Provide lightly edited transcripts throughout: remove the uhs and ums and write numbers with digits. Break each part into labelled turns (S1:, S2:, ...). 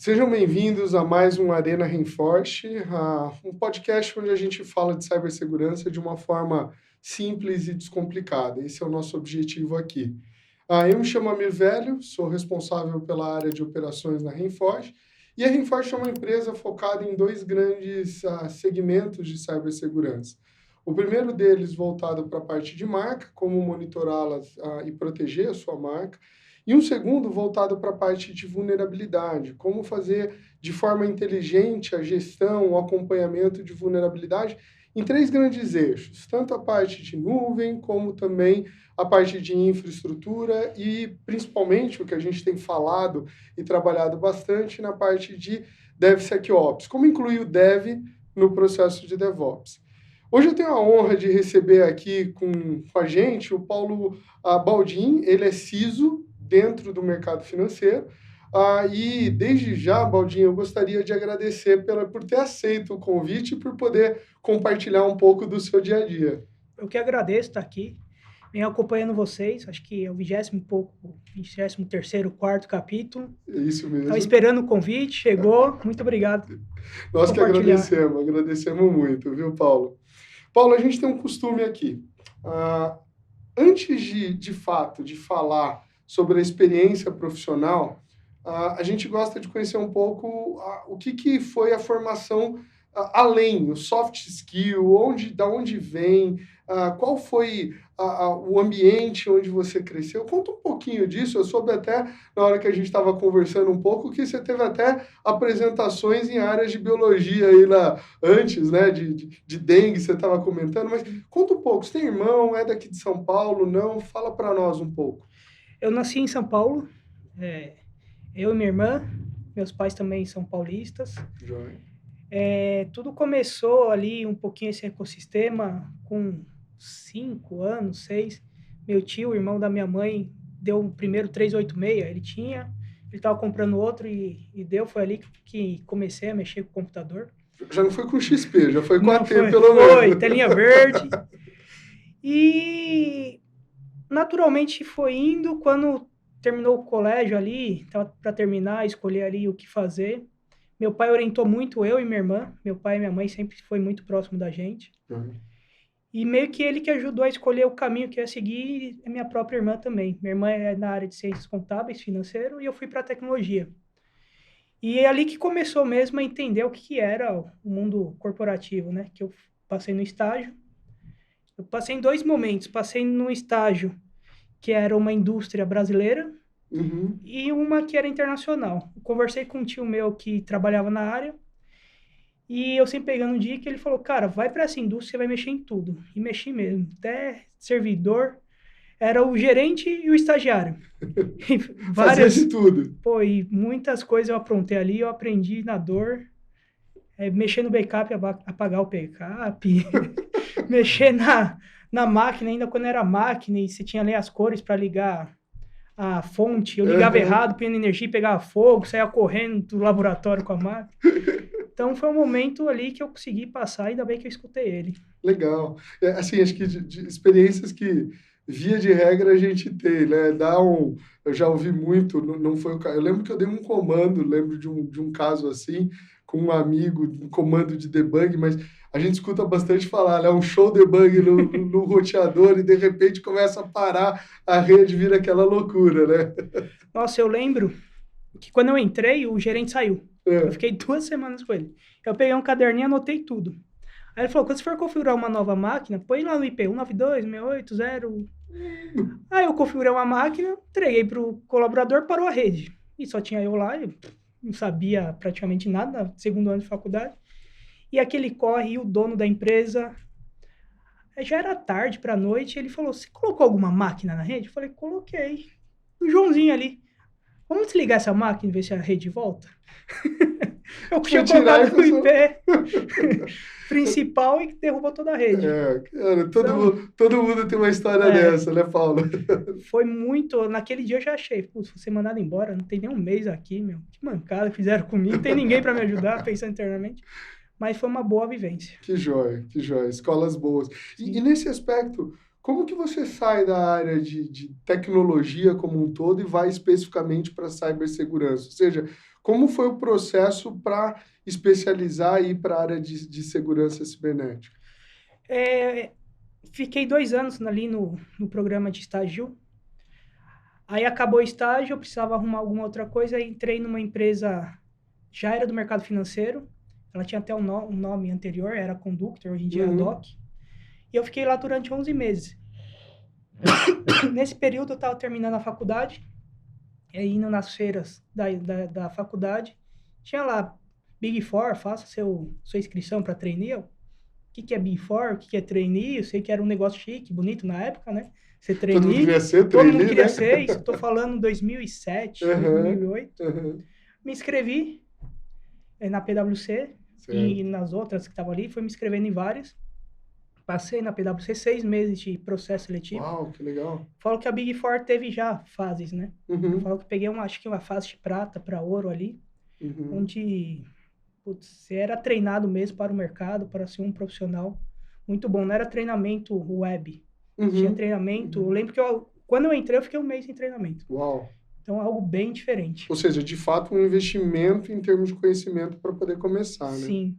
S1: Sejam bem-vindos a mais um Arena Reinforce, um podcast onde a gente fala de cibersegurança de uma forma simples e descomplicada. Esse é o nosso objetivo aqui. Eu me chamo Amir Velho, sou responsável pela área de operações na Reinforce, e a Reinforce é uma empresa focada em dois grandes segmentos de cibersegurança. O primeiro deles voltado para a parte de marca, como monitorá-las e proteger a sua marca, e um segundo voltado para a parte de vulnerabilidade, como fazer de forma inteligente a gestão, o acompanhamento de vulnerabilidade em três grandes eixos, tanto a parte de nuvem, como também a parte de infraestrutura e, principalmente, o que a gente tem falado e trabalhado bastante na parte de DevSecOps, como incluir o Dev no processo de DevOps. Hoje eu tenho a honra de receber aqui com a gente o Paulo Baldin, ele é CISO dentro do mercado financeiro. E desde já, Baldin, eu gostaria de agradecer por ter aceito o convite e por poder compartilhar um pouco do seu dia a dia.
S2: Eu que agradeço estar aqui, venho acompanhando vocês, acho que é o 23º, 4º capítulo.
S1: É isso mesmo.
S2: Estava esperando o convite, chegou, muito obrigado.
S1: Nós que agradecemos muito, viu, Paulo? Paulo, a gente tem um costume aqui. Antes de fato, de falar sobre a experiência profissional, a gente gosta de conhecer um pouco o que foi a formação além, o soft skill, da onde vem, qual foi o ambiente onde você cresceu. Conta um pouquinho disso. Eu soube até, na hora que a gente estava conversando um pouco, que você teve até apresentações em áreas de biologia aí antes, né, de dengue, você estava comentando, mas conta um pouco. Você tem irmão, é daqui de São Paulo, não? Fala para nós um pouco.
S2: Eu nasci em São Paulo, eu e minha irmã, meus pais também são paulistas.
S1: Joia.
S2: Tudo começou ali, um pouquinho esse ecossistema, com 5 anos, 6. Meu tio, irmão da minha mãe, deu o primeiro 386, ele estava comprando outro e deu, foi ali que comecei a mexer com o computador.
S1: Já não foi com XP, já foi com AT,
S2: pelo
S1: menos.
S2: Foi, telinha verde. E naturalmente foi indo. Quando terminou o colégio ali, estava para terminar, escolher ali o que fazer. Meu pai orientou muito eu e minha irmã. Meu pai e minha mãe sempre foi muito próximo da gente.
S1: Uhum.
S2: E meio que ele que ajudou a escolher o caminho que ia seguir, é minha própria irmã também. Minha irmã é na área de ciências contábeis, financeiro, e eu fui para tecnologia. E é ali que começou mesmo a entender o que era o mundo corporativo, né? Que eu passei no estágio. Eu passei em 2 momentos. Passei no estágio que era uma indústria brasileira,
S1: uhum,
S2: e uma que era internacional. Eu conversei com um tio meu que trabalhava na área, e eu sempre pegando um dia que ele falou, cara, vai para essa indústria, você vai mexer em tudo. E mexi mesmo, até servidor, era o gerente e o estagiário.
S1: E fazia de tudo.
S2: E muitas coisas eu aprontei ali, eu aprendi na dor, mexer no backup, apagar o backup, mexer na máquina, ainda quando era máquina, e você tinha ali as cores para ligar a fonte, eu ligava errado, punha energia e pegava fogo, saía correndo do laboratório com a máquina. Então, foi um momento ali que eu consegui passar, ainda bem que eu escutei ele.
S1: Legal. Assim, acho que de experiências que, via de regra, a gente tem, né? Eu já ouvi muito, não foi o caso. Eu lembro que eu dei um comando, lembro de um caso assim, com um amigo, um comando de debug, mas a gente escuta bastante falar, né? Um show debug no roteador e, de repente, começa a parar a rede, vira aquela loucura, né?
S2: Nossa, eu lembro que quando eu entrei, o gerente saiu. Eu fiquei 2 semanas com ele. Eu peguei um caderninho e anotei tudo. Aí ele falou, quando você for configurar uma nova máquina, põe lá no IP 192.168.0. Aí eu configurei uma máquina, entreguei pro colaborador, parou a rede. E só tinha eu lá, eu não sabia praticamente nada, segundo ano de faculdade. E aquele corre, e o dono da empresa, já era tarde para noite, ele falou, você colocou alguma máquina na rede? Eu falei, coloquei. O Joãozinho ali, vamos desligar essa máquina e ver se a rede volta? Eu tinha colocado o IP principal e derrubou toda a rede.
S1: Cara, todo mundo tem uma história dessa, né, Paulo?
S2: Foi muito... Naquele dia eu já achei, putz, vou ser mandado embora, não tem nem um mês aqui, meu. Que mancada fizeram comigo, não tem ninguém para me ajudar, pensando internamente. Mas foi uma boa vivência.
S1: Que joia, que joia. Escolas boas. E nesse aspecto, como que você sai da área de tecnologia como um todo e vai especificamente para a cibersegurança? Ou seja, Como foi o processo para especializar e ir para a área de segurança cibernética?
S2: Fiquei 2 anos ali no programa de estágio. Aí acabou o estágio, eu precisava arrumar alguma outra coisa, aí entrei numa empresa, já era do mercado financeiro, ela tinha até um nome anterior, era Conductor, hoje em dia é a DOC, e eu fiquei lá durante 11 meses. Nesse período eu estava terminando a faculdade, indo nas feiras da faculdade, tinha lá Big Four, faça sua inscrição para trainee. O que é Big Four, o que é trainee? Eu sei que era um negócio chique, bonito na época, né? Ser trainee.
S1: Todo mundo queria ser
S2: trainee, todo mundo queria
S1: né?
S2: ser, isso estou falando em 2007, 2008. Me inscrevi na PwC e nas outras que estavam ali, fui me inscrevendo em várias. Passei na PwC 6 meses de processo seletivo.
S1: Uau, que legal.
S2: Falo que a Big Four teve já fases, né? Falo que peguei acho que uma fase de prata para ouro ali, onde você era treinado mesmo para o mercado, para ser um profissional muito bom. Não era treinamento web. Tinha treinamento. Eu lembro que quando eu entrei, eu fiquei 1 mês em treinamento.
S1: Uau.
S2: Então, algo bem diferente.
S1: Ou seja, de fato, um investimento em termos de conhecimento para poder começar, né?
S2: Sim.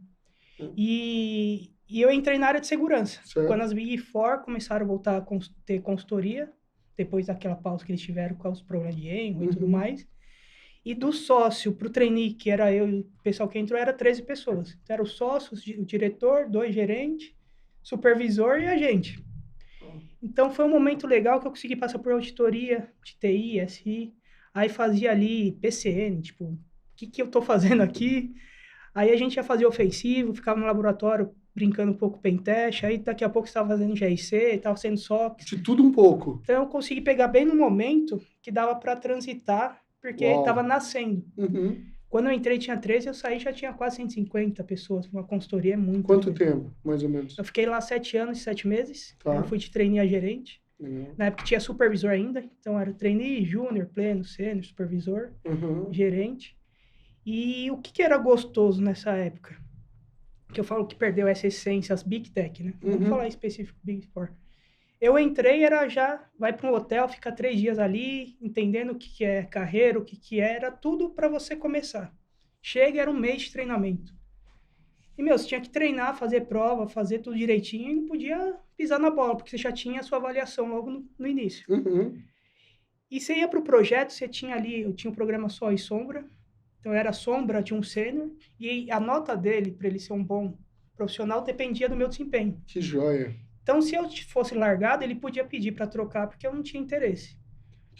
S2: E eu entrei na área de segurança.
S1: Certo.
S2: Quando as Big Four começaram a voltar a ter consultoria, depois daquela pausa que eles tiveram com os problemas de erro e tudo mais. E do sócio para o trainee, que era eu e o pessoal que entrou, era 13 pessoas. Então, eram os sócios, o diretor, 2 gerentes, supervisor e a gente. Então, foi um momento legal que eu consegui passar por auditoria de TI, SI. Aí fazia ali PCN, tipo, o que eu tô fazendo aqui? Aí a gente ia fazer ofensivo, ficava no laboratório brincando um pouco pentest, aí daqui a pouco estava fazendo GRC, estava sendo SOC.
S1: De tudo um pouco.
S2: Então eu consegui pegar bem no momento que dava para transitar, porque estava nascendo. Quando eu entrei tinha 13, eu saí já tinha quase 150 pessoas, uma consultoria é muito.
S1: Quanto tempo, mais ou menos?
S2: Eu fiquei lá 7 anos e 7 meses,
S1: Tá.
S2: Eu fui de trainee a gerente. Na época tinha supervisor ainda, então era trainee, júnior, pleno, sênior, supervisor, gerente. E o que era gostoso nessa época? Que eu falo que perdeu essa essência, as Big Tech, né? Vamos falar em específico Big Four. Eu entrei, era já, vai para um hotel, fica 3 dias ali, entendendo o que é carreira, o que era tudo para você começar. Chega, era 1 mês de treinamento. E, você tinha que treinar, fazer prova, fazer tudo direitinho e não podia pisar na bola, porque você já tinha a sua avaliação logo no início. E você ia para o projeto, você tinha ali, eu tinha um programa Sol e Sombra, então era sombra de um sênior, e a nota dele, para ele ser um bom profissional, dependia do meu desempenho.
S1: Que joia.
S2: Então, se eu fosse largado, ele podia pedir para trocar, porque eu não tinha interesse.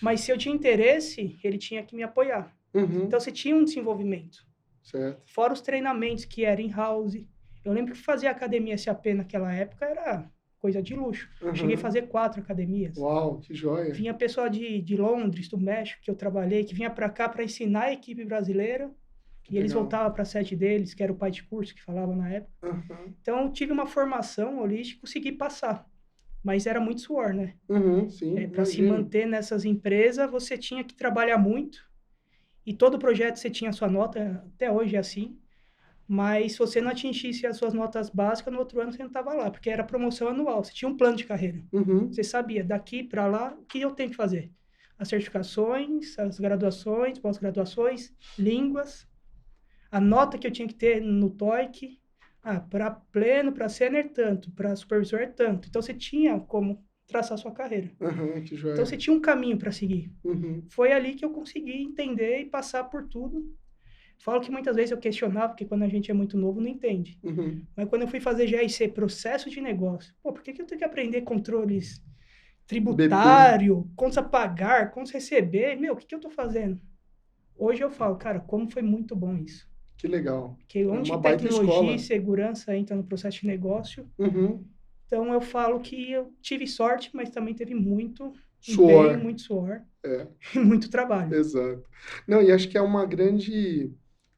S2: Mas se eu tinha interesse, ele tinha que me apoiar. Então, você tinha um desenvolvimento.
S1: Certo.
S2: Fora os treinamentos que era in-house. Eu lembro que fazer academia SAP naquela época era coisa de luxo. Cheguei a fazer 4 academias.
S1: Uau, que joia.
S2: Vinha pessoal de Londres, do México, que eu trabalhei, que vinha para cá para ensinar a equipe brasileira. E eles voltavam para a sede deles, que era o pai de curso que falava na época. Então, eu tive uma formação holística e consegui passar. Mas era muito suor, né?
S1: Sim.
S2: Para se manter nessas empresas, você tinha que trabalhar muito. E todo projeto você tinha a sua nota, até hoje é assim. Mas se você não atingisse as suas notas básicas, no outro ano você não estava lá, porque era promoção anual. Você tinha um plano de carreira. Você sabia, daqui para lá, o que eu tenho que fazer? As certificações, as graduações, pós-graduações, línguas, a nota que eu tinha que ter no TOEIC, para pleno, para sênior tanto, para supervisor tanto. Então, você tinha como traçar sua carreira.
S1: Que joia.
S2: Então, você tinha um caminho para seguir. Foi ali que eu consegui entender e passar por tudo. Falo que muitas vezes eu questionava, porque quando a gente é muito novo, não entende. Mas quando eu fui fazer GRC, processo de negócio, por que eu tenho que aprender controles tributário, contas a pagar, contas a receber? O que eu estou fazendo? Hoje eu falo, cara, como foi muito bom isso.
S1: Que legal.
S2: Porque onde tecnologia e segurança entra no processo de negócio. Então, eu falo que eu tive sorte, mas também teve muito
S1: suor.
S2: Muito suor e muito trabalho.
S1: Exato. Não, e acho que é uma grande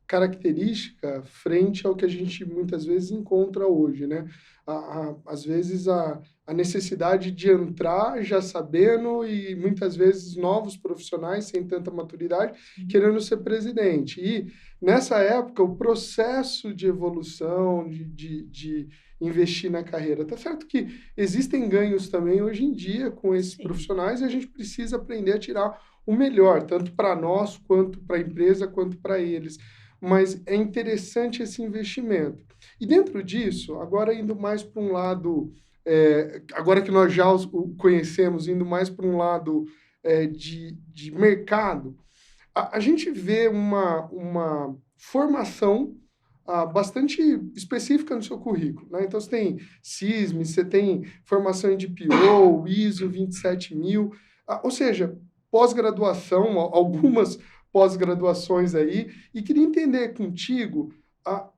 S1: característica frente ao que a gente muitas vezes encontra hoje, né? Às vezes a necessidade de entrar já sabendo e muitas vezes novos profissionais sem tanta maturidade querendo ser presidente. E nessa época o processo de evolução, de investir na carreira. Tá certo que existem ganhos também hoje em dia com esses profissionais e a gente precisa aprender a tirar o melhor, tanto para nós, quanto para a empresa, quanto para eles. Mas é interessante esse investimento. E dentro disso, agora indo mais para um lado, agora que nós já o conhecemos, indo mais para um lado de mercado, a gente vê uma formação bastante específica no seu currículo, né? Então, você tem SISM, você tem formação em DPO, ISO 27000, ou seja, pós-graduação, algumas pós-graduações aí, e queria entender contigo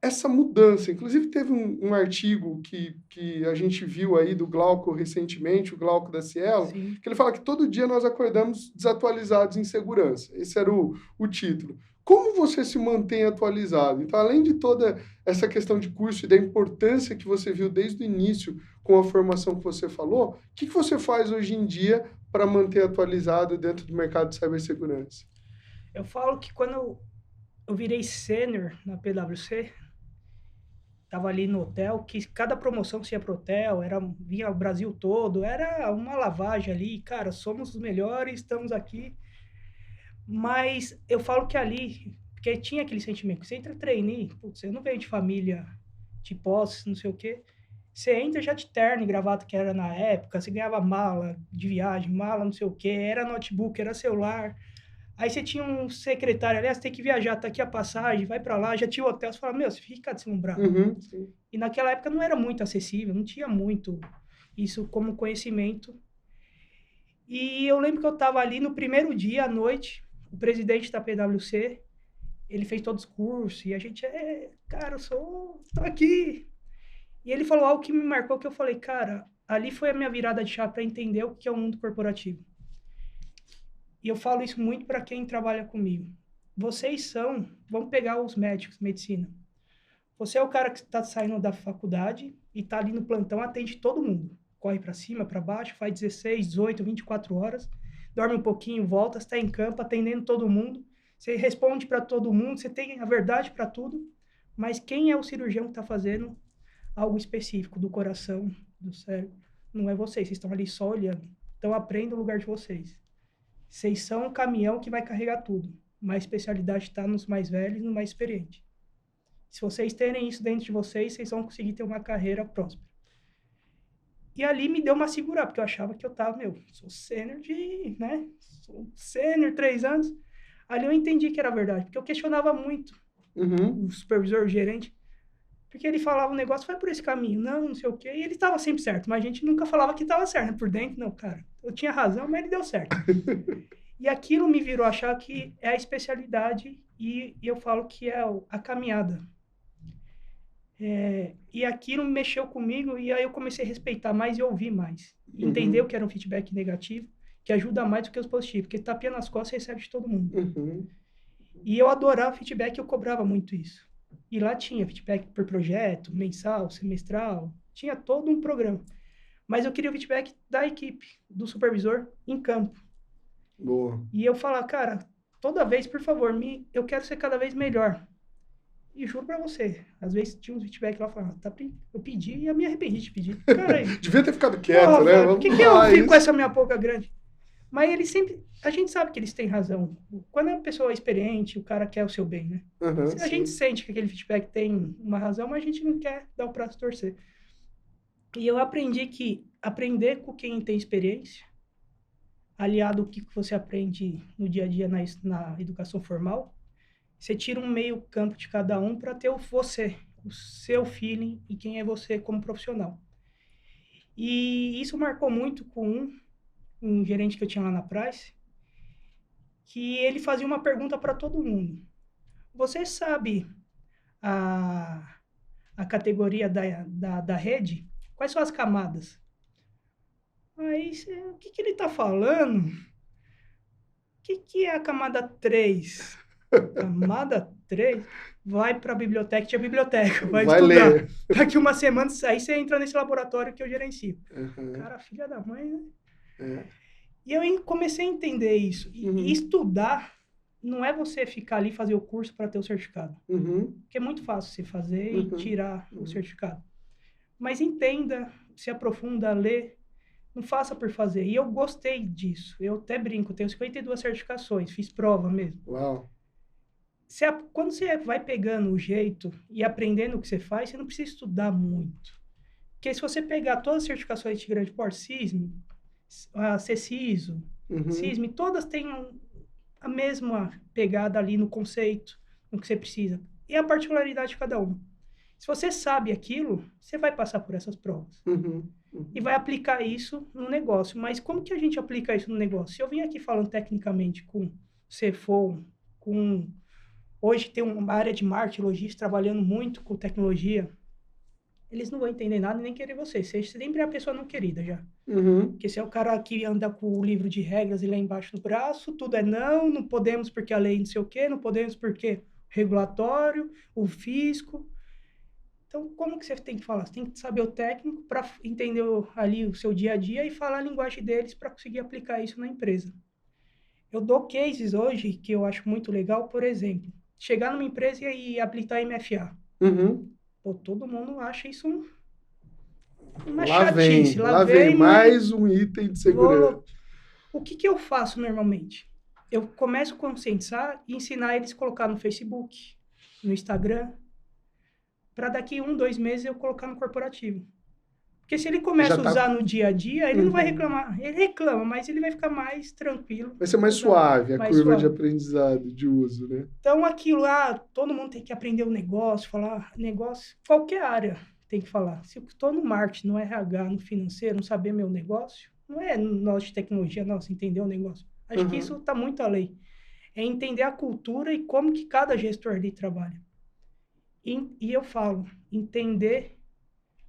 S1: essa mudança. Inclusive, teve um artigo que a gente viu aí do Glauco recentemente, o Glauco da Cielo,
S2: Sim.
S1: que ele fala que todo dia nós acordamos desatualizados em segurança. Esse era o título. Como você se mantém atualizado? Então, além de toda essa questão de curso e da importância que você viu desde o início com a formação que você falou, o que você faz hoje em dia para manter atualizado dentro do mercado de cibersegurança?
S2: Eu falo que quando eu virei sênior na PwC, tava ali no hotel, que cada promoção que ia pro hotel, vinha o Brasil todo, era uma lavagem ali, cara, somos os melhores, estamos aqui. Mas eu falo que ali, porque tinha aquele sentimento, você entra trainee, putz, eu não venho de família de posse, não sei o quê, você entra já de terno e gravata, que era na época, você ganhava mala de viagem, mala não sei o quê, era notebook, era celular. Aí você tinha um secretário, aliás, tem que viajar, tá aqui a passagem, vai para lá, já tinha o hotel, você fala, meu, você fica deslumbrado.
S1: Uhum, sim.
S2: E naquela época não era muito acessível, não tinha muito isso como conhecimento. E eu lembro que eu estava ali no primeiro dia à noite, o presidente da PwC, ele fez todos os cursos, e a gente, cara, tô aqui. E ele falou algo que me marcou, que eu falei, cara, ali foi a minha virada de chave para entender o que é o mundo corporativo. E eu falo isso muito para quem trabalha comigo. Vamos pegar os médicos, medicina. Você é o cara que está saindo da faculdade e está ali no plantão, atende todo mundo. Corre para cima, para baixo, faz 16, 18, 24 horas, dorme um pouquinho, volta, está em campo, atendendo todo mundo. Você responde para todo mundo, você tem a verdade para tudo, mas quem é o cirurgião que está fazendo algo específico do coração, do cérebro? Não é vocês estão ali só olhando. Então aprenda o lugar de vocês. Vocês são um caminhão que vai carregar tudo, mas a especialidade está nos mais velhos e no mais experiente. Se vocês terem isso dentro de vocês, vocês vão conseguir ter uma carreira próspera. E ali me deu uma segurada, porque eu achava que eu tava, sou sênior sou sênior 3 anos. Ali eu entendi que era verdade, porque eu questionava muito o supervisor, o gerente, porque ele falava um negócio, vai por esse caminho, não sei o quê, e ele estava sempre certo, mas a gente nunca falava que estava certo, né? Por dentro, não, cara, eu tinha razão, mas ele deu certo. E aquilo me virou achar que é a especialidade, e eu falo que é a caminhada. E aquilo mexeu comigo, e aí eu comecei a respeitar mais e ouvir mais. E entender o que era um feedback negativo, que ajuda mais do que os positivos, porque tapinha nas costas você recebe de todo mundo. E eu adorava feedback, eu cobrava muito isso. E lá tinha feedback por projeto, mensal, semestral, tinha todo um programa. Mas eu queria o feedback da equipe, do supervisor, em campo.
S1: Boa.
S2: E eu falava, cara, toda vez, por favor, eu quero ser cada vez melhor. E juro pra você, às vezes tinha uns feedback lá, eu falava, eu pedi e eu me arrependi de pedir. Cara,
S1: devia ter ficado quieto, né?
S2: Por que eu fico com essa minha boca grande? Mas ele sempre, a gente sabe que eles têm razão. Quando a pessoa é experiente, o cara quer o seu bem, né? A gente sente que aquele feedback tem uma razão, mas a gente não quer dar o braço a torcer. E eu aprendi que aprender com quem tem experiência, aliado ao que você aprende no dia a dia na educação formal, você tira um meio campo de cada um para ter o seu feeling e quem é você como profissional. E isso marcou muito com um gerente que eu tinha lá na Price, que ele fazia uma pergunta para todo mundo. Você sabe a categoria da rede? Quais são as camadas? Aí, o que ele está falando? O que é a camada 3? Camada 3? Vai para a biblioteca, tinha biblioteca, vai estudar. Ler. Daqui uma semana, aí você entra nesse laboratório que eu gerencio. Cara, filha da mãe, né? E eu comecei a entender isso. E estudar não é você ficar ali e fazer o curso para ter o certificado. Porque é muito fácil você fazer e tirar o certificado. Mas entenda, se aprofunda, lê, Não faça por fazer. E eu gostei disso. Eu até brinco, tenho 52 certificações, fiz prova mesmo.
S1: Uau.
S2: Quando você vai pegando o jeito e aprendendo o que você faz, você não precisa estudar muito. Porque se você pegar todas as certificações de grande porte, CISM, a CCISO, CISM, todas têm a mesma pegada ali no conceito, no que você precisa. E a particularidade de cada uma. Se você sabe aquilo, você vai passar por essas provas. E vai aplicar isso no negócio. Mas como que a gente aplica isso no negócio? Se eu vim aqui falando tecnicamente com CFO, hoje tem uma área de marketing, logística, trabalhando muito com tecnologia, eles não vão entender nada e nem querer você. Você sempre é a pessoa não querida já. Porque se é o cara que anda com o livro de regras e lá embaixo do braço, tudo é não podemos porque a lei não sei o quê, não podemos porque regulatório, o fisco. Então, como que você tem que falar? Você tem que saber o técnico para entender ali o seu dia a dia e falar a linguagem deles para conseguir aplicar isso na empresa. Eu dou cases hoje que eu acho muito legal, por exemplo, chegar numa empresa e aplicar MFA. Pô, todo mundo acha isso uma chatice.
S1: Lá vem mais um item de segurança.
S2: O que eu faço normalmente? Eu começo a conscientizar e ensinar eles a colocar no Facebook, no Instagram, para daqui 1, 2 meses eu colocar no corporativo. Porque se ele começa a usar no dia a dia, ele não vai reclamar. Ele reclama, mas ele vai ficar mais tranquilo.
S1: Vai ser mais suave a curva de aprendizado, de uso, né?
S2: Então, aquilo lá, todo mundo tem que aprender o negócio, falar negócio, qualquer área tem que falar. Se eu estou no marketing, no RH, no financeiro, não saber meu negócio, não é nós de tecnologia, nossa, entender o negócio. Acho que isso está muito além. É entender a cultura e como que cada gestor ali trabalha. E eu falo, entender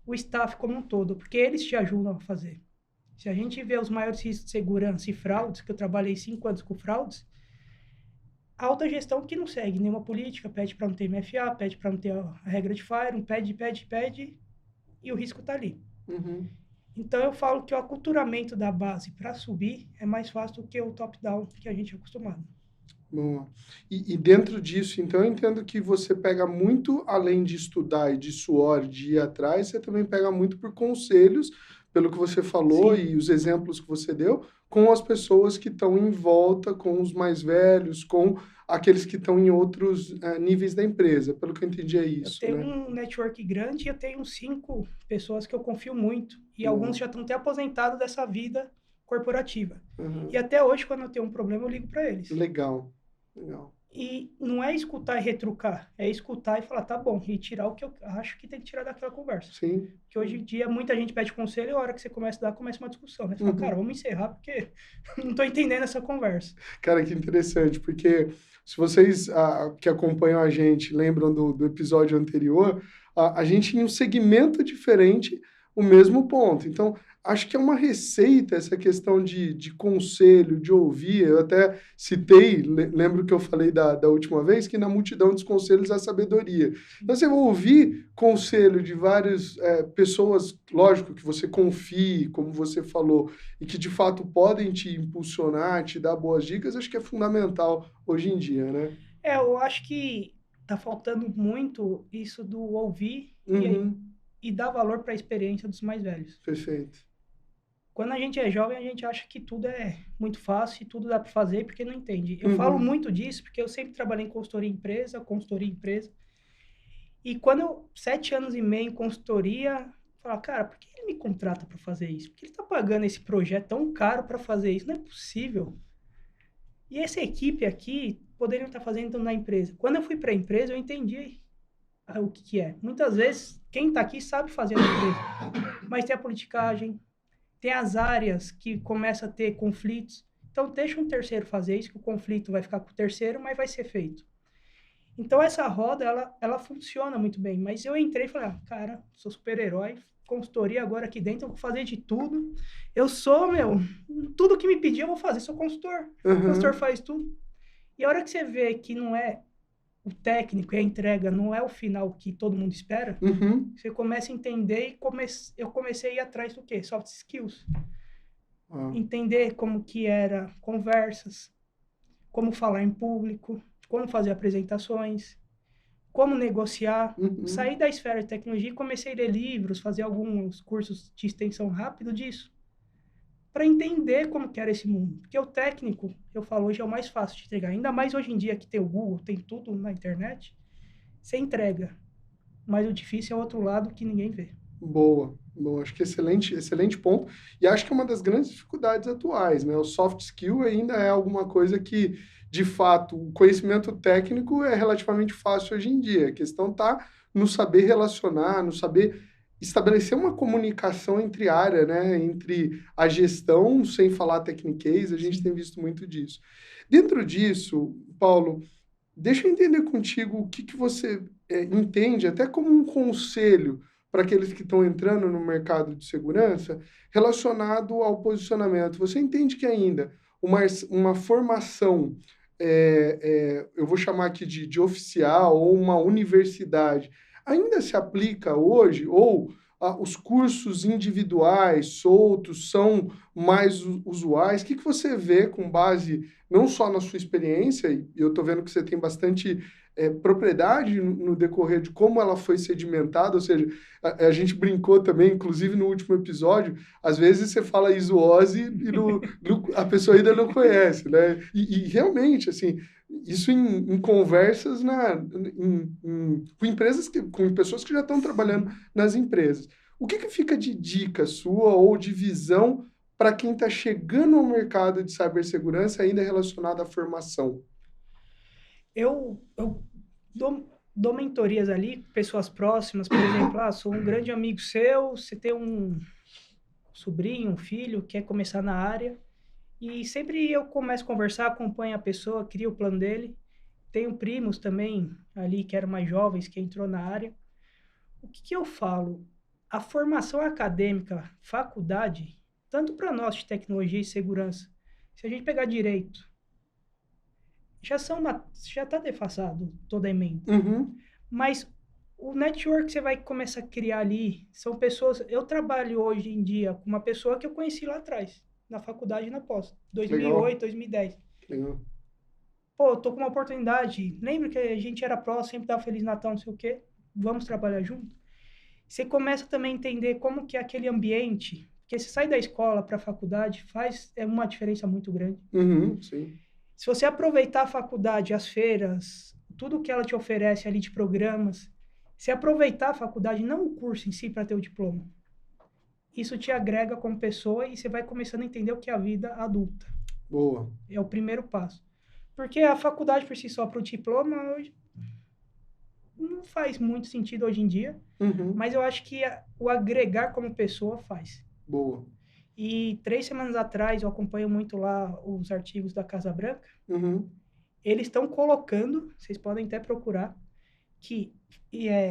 S2: o staff como um todo, porque eles te ajudam a fazer. Se a gente vê os maiores riscos de segurança e fraudes, que eu trabalhei 5 anos com fraudes, a alta gestão que não segue nenhuma política, pede para não ter MFA, pede para não ter a regra de FIRE, pede, e o risco está ali. Então, eu falo que o aculturamento da base para subir é mais fácil do que o top-down que a gente é acostumado.
S1: Bom, e dentro disso, então, eu entendo que você pega muito, além de estudar e de suor, de ir atrás, você também pega muito por conselhos, pelo que você falou. Sim. E os exemplos que você deu, com as pessoas que estão em volta, com os mais velhos, com aqueles que estão em outros níveis da empresa. Pelo que eu entendi, é isso.
S2: Eu tenho um network grande e eu tenho 5 pessoas que eu confio muito. E alguns já estão até aposentados dessa vida corporativa. E até hoje, quando eu tenho um problema, eu ligo para eles.
S1: Legal.
S2: E não é escutar e retrucar, é escutar e falar, tá bom, e tirar o que eu acho que tem que tirar daquela conversa.
S1: Sim.
S2: Porque hoje em dia muita gente pede conselho e a hora que você começa a dar, começa uma discussão, né? Você fala, cara, vamos encerrar porque não tô entendendo essa conversa.
S1: Cara, que interessante, porque se vocês que acompanham a gente lembram do episódio anterior, a gente em um segmento diferente, o mesmo ponto. Então, acho que é uma receita essa questão de conselho, de ouvir. Eu até citei, lembro que eu falei da última vez, que na multidão dos conselhos há sabedoria. Então, você vai ouvir conselho de várias pessoas, lógico, que você confie, como você falou, e que de fato podem te impulsionar, te dar boas dicas, acho que é fundamental hoje em dia, né?
S2: Eu acho que tá faltando muito isso do ouvir e dar valor para a experiência dos mais velhos.
S1: Perfeito.
S2: Quando a gente é jovem, a gente acha que tudo é muito fácil e tudo dá para fazer porque não entende. Eu falo muito disso porque eu sempre trabalhei em consultoria empresa. E quando eu, 7 anos e meio em consultoria, eu falo, cara, por que ele me contrata para fazer isso? Por que ele está pagando esse projeto tão caro para fazer isso? Não é possível. E essa equipe aqui poderiam estar fazendo na empresa. Quando eu fui para a empresa, eu entendi o que é. Muitas vezes, quem está aqui sabe fazer na empresa, mas tem a politicagem, tem as áreas que começam a ter conflitos. Então, deixa um terceiro fazer isso, que o conflito vai ficar com o terceiro, mas vai ser feito. Então, essa roda, ela funciona muito bem. Mas eu entrei e falei, cara, sou super-herói, consultoria agora aqui dentro, eu vou fazer de tudo. Eu sou, tudo que me pedir eu vou fazer, sou consultor. O consultor faz tudo. E a hora que você vê que não é o técnico e a entrega, não é o final que todo mundo espera, você começa a entender e eu comecei a ir atrás do quê? Soft skills. Entender como que era conversas, como falar em público, como fazer apresentações, como negociar. Saí da esfera de tecnologia e comecei a ler livros, fazer alguns cursos de extensão rápido disso. para entender como que era esse mundo. Porque o técnico, eu falo, hoje é o mais fácil de entregar. Ainda mais hoje em dia que tem o Google, tem tudo na internet, você entrega. Mas o difícil é o outro lado que ninguém vê.
S1: Boa. Bom, acho que excelente ponto. E acho que é uma das grandes dificuldades atuais, né? O soft skill ainda é alguma coisa que, de fato, o conhecimento técnico é relativamente fácil hoje em dia. A questão está no saber relacionar, no saber estabelecer uma comunicação entre área, né? Entre a gestão, sem falar tecniquez, a gente tem visto muito disso. Dentro disso, Paulo, deixa eu entender contigo o que você entende, até como um conselho para aqueles que estão entrando no mercado de segurança, relacionado ao posicionamento. Você entende que ainda uma formação, eu vou chamar aqui de oficial, ou uma universidade, ainda se aplica hoje? Ou os cursos individuais, soltos, são mais usuais? O que você vê com base não só na sua experiência, e eu estou vendo que você tem bastante propriedade no decorrer de como ela foi sedimentada, ou seja, a gente brincou também, inclusive no último episódio, às vezes você fala isóose e a pessoa ainda não conhece, né? E realmente, assim, isso em conversas com empresas, com pessoas que já estão trabalhando nas empresas. O que fica de dica sua ou de visão para quem está chegando ao mercado de cibersegurança ainda relacionado à formação?
S2: Eu dou mentorias ali, pessoas próximas, por exemplo, sou um grande amigo seu, você tem um sobrinho, um filho, quer começar na área, e sempre eu começo a conversar, acompanho a pessoa, crio o plano dele. Tenho primos também ali que eram mais jovens, que entrou na área. O que eu falo? A formação acadêmica, faculdade, tanto para nós de tecnologia e segurança, se a gente pegar direito, já está defasado toda a emenda.
S1: Uhum.
S2: Mas o network que você vai começar a criar ali são pessoas... Eu trabalho hoje em dia com uma pessoa que eu conheci lá atrás, na faculdade e na pós, 2008, 2010.
S1: Legal.
S2: Pô, tô com uma oportunidade. Lembra que a gente era próximo, sempre dava Feliz Natal, não sei o quê? Vamos trabalhar junto? Você começa também a entender como que é aquele ambiente, porque você sai da escola para a faculdade, faz uma diferença muito grande.
S1: Uhum, sim.
S2: Se você aproveitar a faculdade, as feiras, tudo que ela te oferece ali de programas, se aproveitar a faculdade, não o curso em si para ter o diploma, isso te agrega como pessoa e você vai começando a entender o que é a vida adulta.
S1: Boa.
S2: É o primeiro passo. Porque a faculdade por si só para o diploma hoje não faz muito sentido hoje em dia, mas eu acho que o agregar como pessoa faz.
S1: Boa.
S2: E 3 semanas atrás, eu acompanho muito lá os artigos da Casa Branca. Eles estão colocando, vocês podem até procurar, que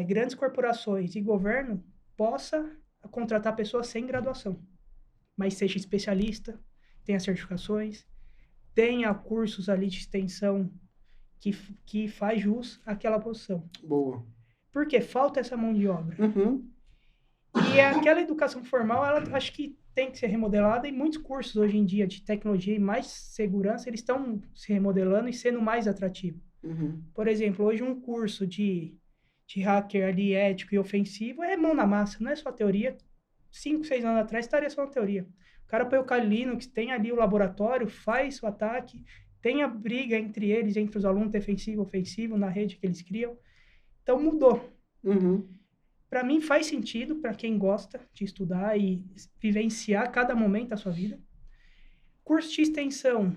S2: grandes corporações e governo possa contratar pessoas sem graduação, mas seja especialista, tenha certificações, tenha cursos ali de extensão que faz jus àquela posição.
S1: Boa.
S2: Porque falta essa mão de obra. E aquela educação formal, ela acho que tem que ser remodelada, e muitos cursos hoje em dia de tecnologia e mais segurança, eles estão se remodelando e sendo mais atrativos. Por exemplo, hoje um curso de hacker ali ético e ofensivo é mão na massa, não é só teoria. 5, 6 anos atrás estaria só na teoria. O cara põe o Kali Linux, tem ali o laboratório, faz o ataque, tem a briga entre eles, entre os alunos defensivo e ofensivo na rede que eles criam. Então mudou. Para mim faz sentido para quem gosta de estudar e vivenciar cada momento da sua vida. Curso de extensão,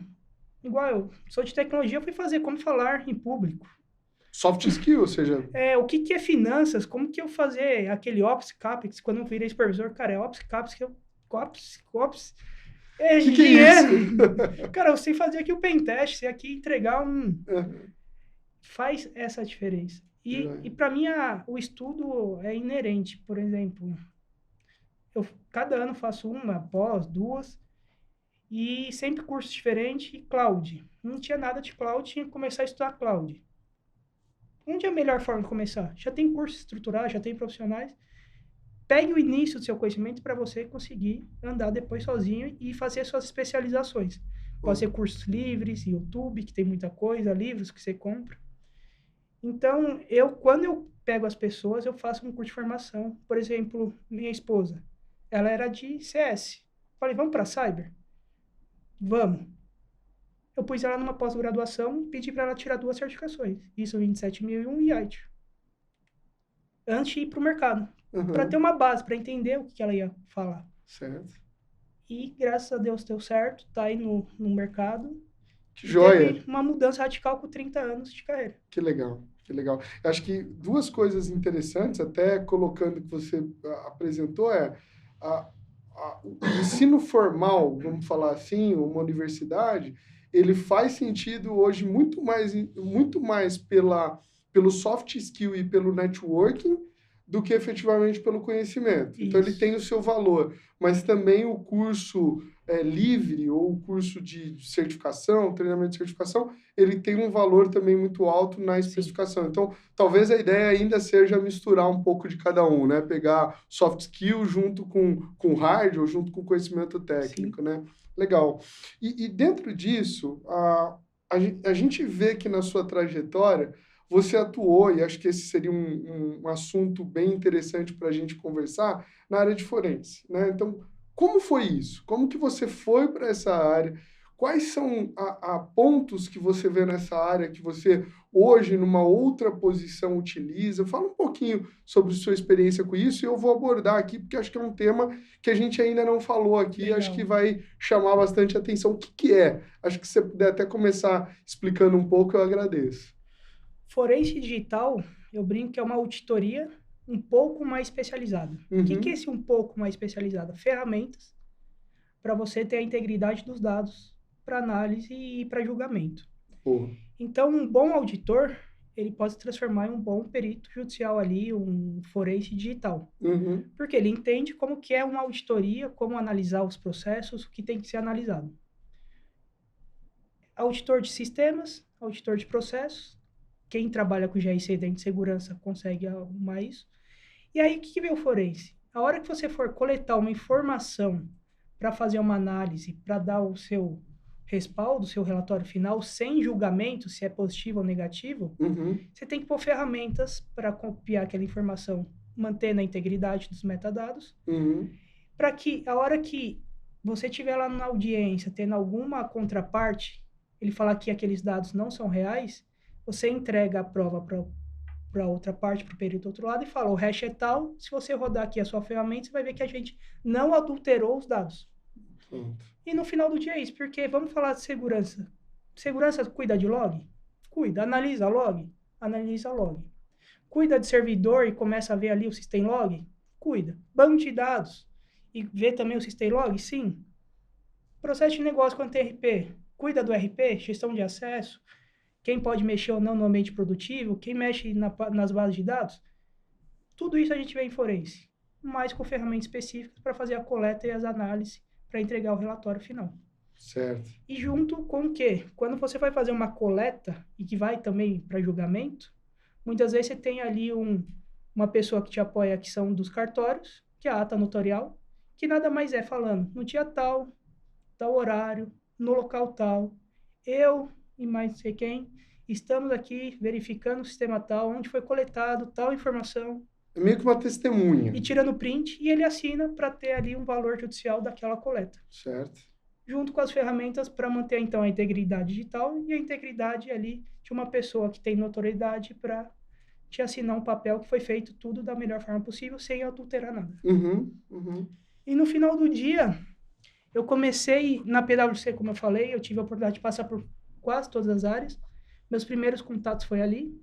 S2: igual eu sou de tecnologia, eu fui fazer como falar em público.
S1: Soft skill, ou seja...
S2: O que é finanças, como que eu fazer aquele Ops, CAPEX, quando eu virei supervisor, cara, é Ops, CAPEX, Ops,
S1: que
S2: dinheiro.
S1: É isso?
S2: Cara, eu sei fazer aqui o pentest, sei aqui entregar faz essa diferença. E para mim, o estudo é inerente. Por exemplo, eu cada ano faço uma, pós, 2, e sempre curso diferente e cloud. Não tinha nada de cloud, tinha que começar a estudar cloud. Onde é a melhor forma de começar? Já tem curso estruturado, já tem profissionais. Pegue o início do seu conhecimento para você conseguir andar depois sozinho e fazer suas especializações. Pode ser cursos livres, YouTube, que tem muita coisa, livros que você compra. Então, quando eu pego as pessoas, eu faço um curso de formação. Por exemplo, minha esposa, ela era de CS. Falei, vamos para Cyber? Vamos. Eu pus ela numa pós-graduação, pedi para ela tirar 2 certificações. ISO 27001 e IATI. Antes de ir para o mercado. Para ter uma base, para entender o que ela ia falar.
S1: Certo.
S2: E graças a Deus deu certo, tá aí no mercado.
S1: Que joia!
S2: Teve uma mudança radical com 30 anos de carreira.
S1: Que legal, que legal. Acho que 2 coisas interessantes, até colocando que você apresentou, o ensino formal, vamos falar assim, uma universidade, ele faz sentido hoje muito mais pelo soft skill e pelo networking do que efetivamente pelo conhecimento. Isso. Então, ele tem o seu valor, mas também o curso livre ou o curso de certificação, treinamento de certificação, ele tem um valor também muito alto na especificação. Sim. Então, talvez a ideia ainda seja misturar um pouco de cada um, né? Pegar soft skill junto com hard ou junto com conhecimento técnico, Sim. né? Legal. E dentro disso, a gente vê que na sua trajetória você atuou, e acho que esse seria um assunto bem interessante para a gente conversar, na área de forense, né? Então, como foi isso? Como que você foi para essa área? Quais são pontos que você vê nessa área que você, hoje, numa outra posição, utiliza? Fala um pouquinho sobre sua experiência com isso e eu vou abordar aqui, porque acho que é um tema que a gente ainda não falou aqui, Legal. Acho que vai chamar bastante atenção. O que é? Acho que se você puder até começar explicando um pouco, eu agradeço.
S2: Forense digital, eu brinco que é uma auditoria um pouco mais especializada. O que é esse um pouco mais especializada? Ferramentas para você ter a integridade dos dados para análise e para julgamento. Então, um bom auditor, ele pode se transformar em um bom perito judicial ali, um forense digital. Porque ele entende como que é uma auditoria, como analisar os processos, o que tem que ser analisado. Auditor de sistemas, auditor de processos. Quem trabalha com GRC dentro de segurança consegue arrumar isso. E aí, o que vem o forense? A hora que você for coletar uma informação para fazer uma análise, para dar o seu respaldo, o seu relatório final, sem julgamento, se é positivo ou negativo, você tem que pôr ferramentas para copiar aquela informação, mantendo a integridade dos metadados, para que a hora que você estiver lá na audiência, tendo alguma contraparte, ele falar que aqueles dados não são reais, você entrega a prova para outra parte, para o perito do outro lado, e fala, o hash é tal, se você rodar aqui a sua ferramenta, você vai ver que a gente não adulterou os dados. E no final do dia é isso, porque vamos falar de segurança. Segurança cuida de log? Cuida. Analisa log? Analisa log. Cuida de servidor e começa a ver ali o system log? Cuida. Banco de dados e vê também o system log? Sim. Processo de negócio quanto tem RP? Cuida do RP, gestão de acesso, quem pode mexer ou não no ambiente produtivo, quem mexe nas bases de dados. Tudo isso a gente vê em forense, mas com ferramentas específicas para fazer a coleta e as análises para entregar o relatório final.
S1: Certo.
S2: E junto com o quê? Quando você vai fazer uma coleta e que vai também para julgamento, muitas vezes você tem ali uma pessoa que te apoia, que são dos cartórios, que é a ata notarial, que nada mais é falando, no dia tal horário, no local tal, eu e mais não sei quem, estamos aqui verificando o sistema tal, onde foi coletado tal informação.
S1: É meio que uma testemunha.
S2: E tirando print, e ele assina para ter ali um valor judicial daquela coleta.
S1: Certo.
S2: Junto com as ferramentas para manter, então, a integridade digital e a integridade ali de uma pessoa que tem notoriedade para te assinar um papel que foi feito tudo da melhor forma possível, sem adulterar nada. E no final do dia, eu comecei na PwC, como eu falei, eu tive a oportunidade de passar por quase todas as áreas. Meus primeiros contatos foi ali.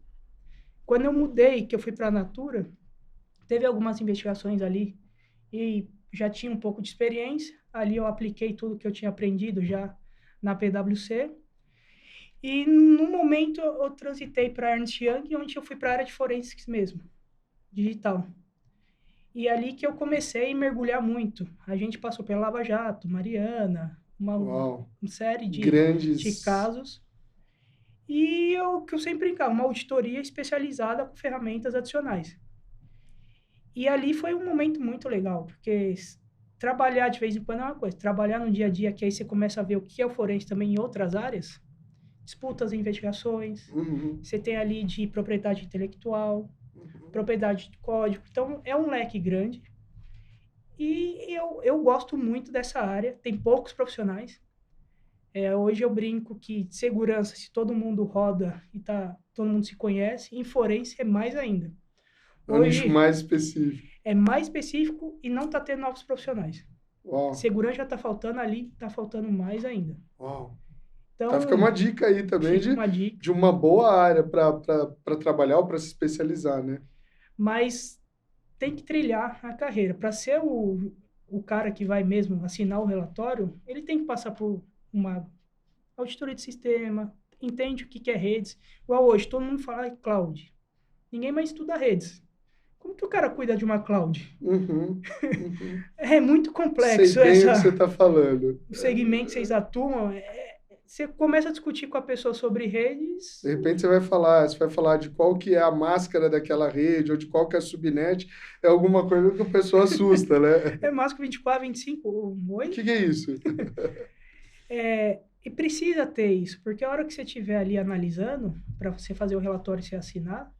S2: Quando eu mudei, que eu fui para a Natura, teve algumas investigações ali e já tinha um pouco de experiência. Ali eu apliquei tudo que eu tinha aprendido já na PwC. E no momento eu transitei para a Ernst Young, onde eu fui para a área de forensics mesmo, digital. E ali que eu comecei a mergulhar muito. A gente passou pela Lava Jato, Mariana, uma série de casos. E o que eu sempre brincava, uma auditoria especializada com ferramentas adicionais. E ali foi um momento muito legal, porque trabalhar de vez em quando é uma coisa, trabalhar no dia a dia, que aí você começa a ver o que é o forense também em outras áreas, disputas e investigações, você tem ali de propriedade intelectual, propriedade de código, então é um leque grande. E eu gosto muito dessa área, tem poucos profissionais, Hoje eu brinco que segurança, se todo mundo roda e todo mundo se conhece, em forense é mais ainda.
S1: É um nicho mais específico.
S2: É mais específico e não está tendo novos profissionais.
S1: Uau.
S2: Segurança já está faltando, ali está faltando mais ainda.
S1: Uau.
S2: Então,
S1: Tá, fica uma dica aí também de uma boa área para trabalhar ou para se especializar, né?
S2: Mas tem que trilhar a carreira. Para ser o cara que vai mesmo assinar o relatório, ele tem que passar por uma auditoria de sistema, entende o que é redes. Igual hoje, todo mundo fala cloud. Ninguém mais estuda redes. Como que o cara cuida de uma cloud? É muito complexo.
S1: Sei bem o que você está falando.
S2: O segmento que vocês atuam, você começa a discutir com a pessoa sobre redes.
S1: De repente você vai falar de qual que é a máscara daquela rede, ou de qual que é a subnet, é alguma coisa que a pessoa assusta, né?
S2: É máscara 24, 25, oi?
S1: O que é isso?
S2: E precisa ter isso, porque a hora que você estiver ali analisando, para você fazer o relatório e você assinar,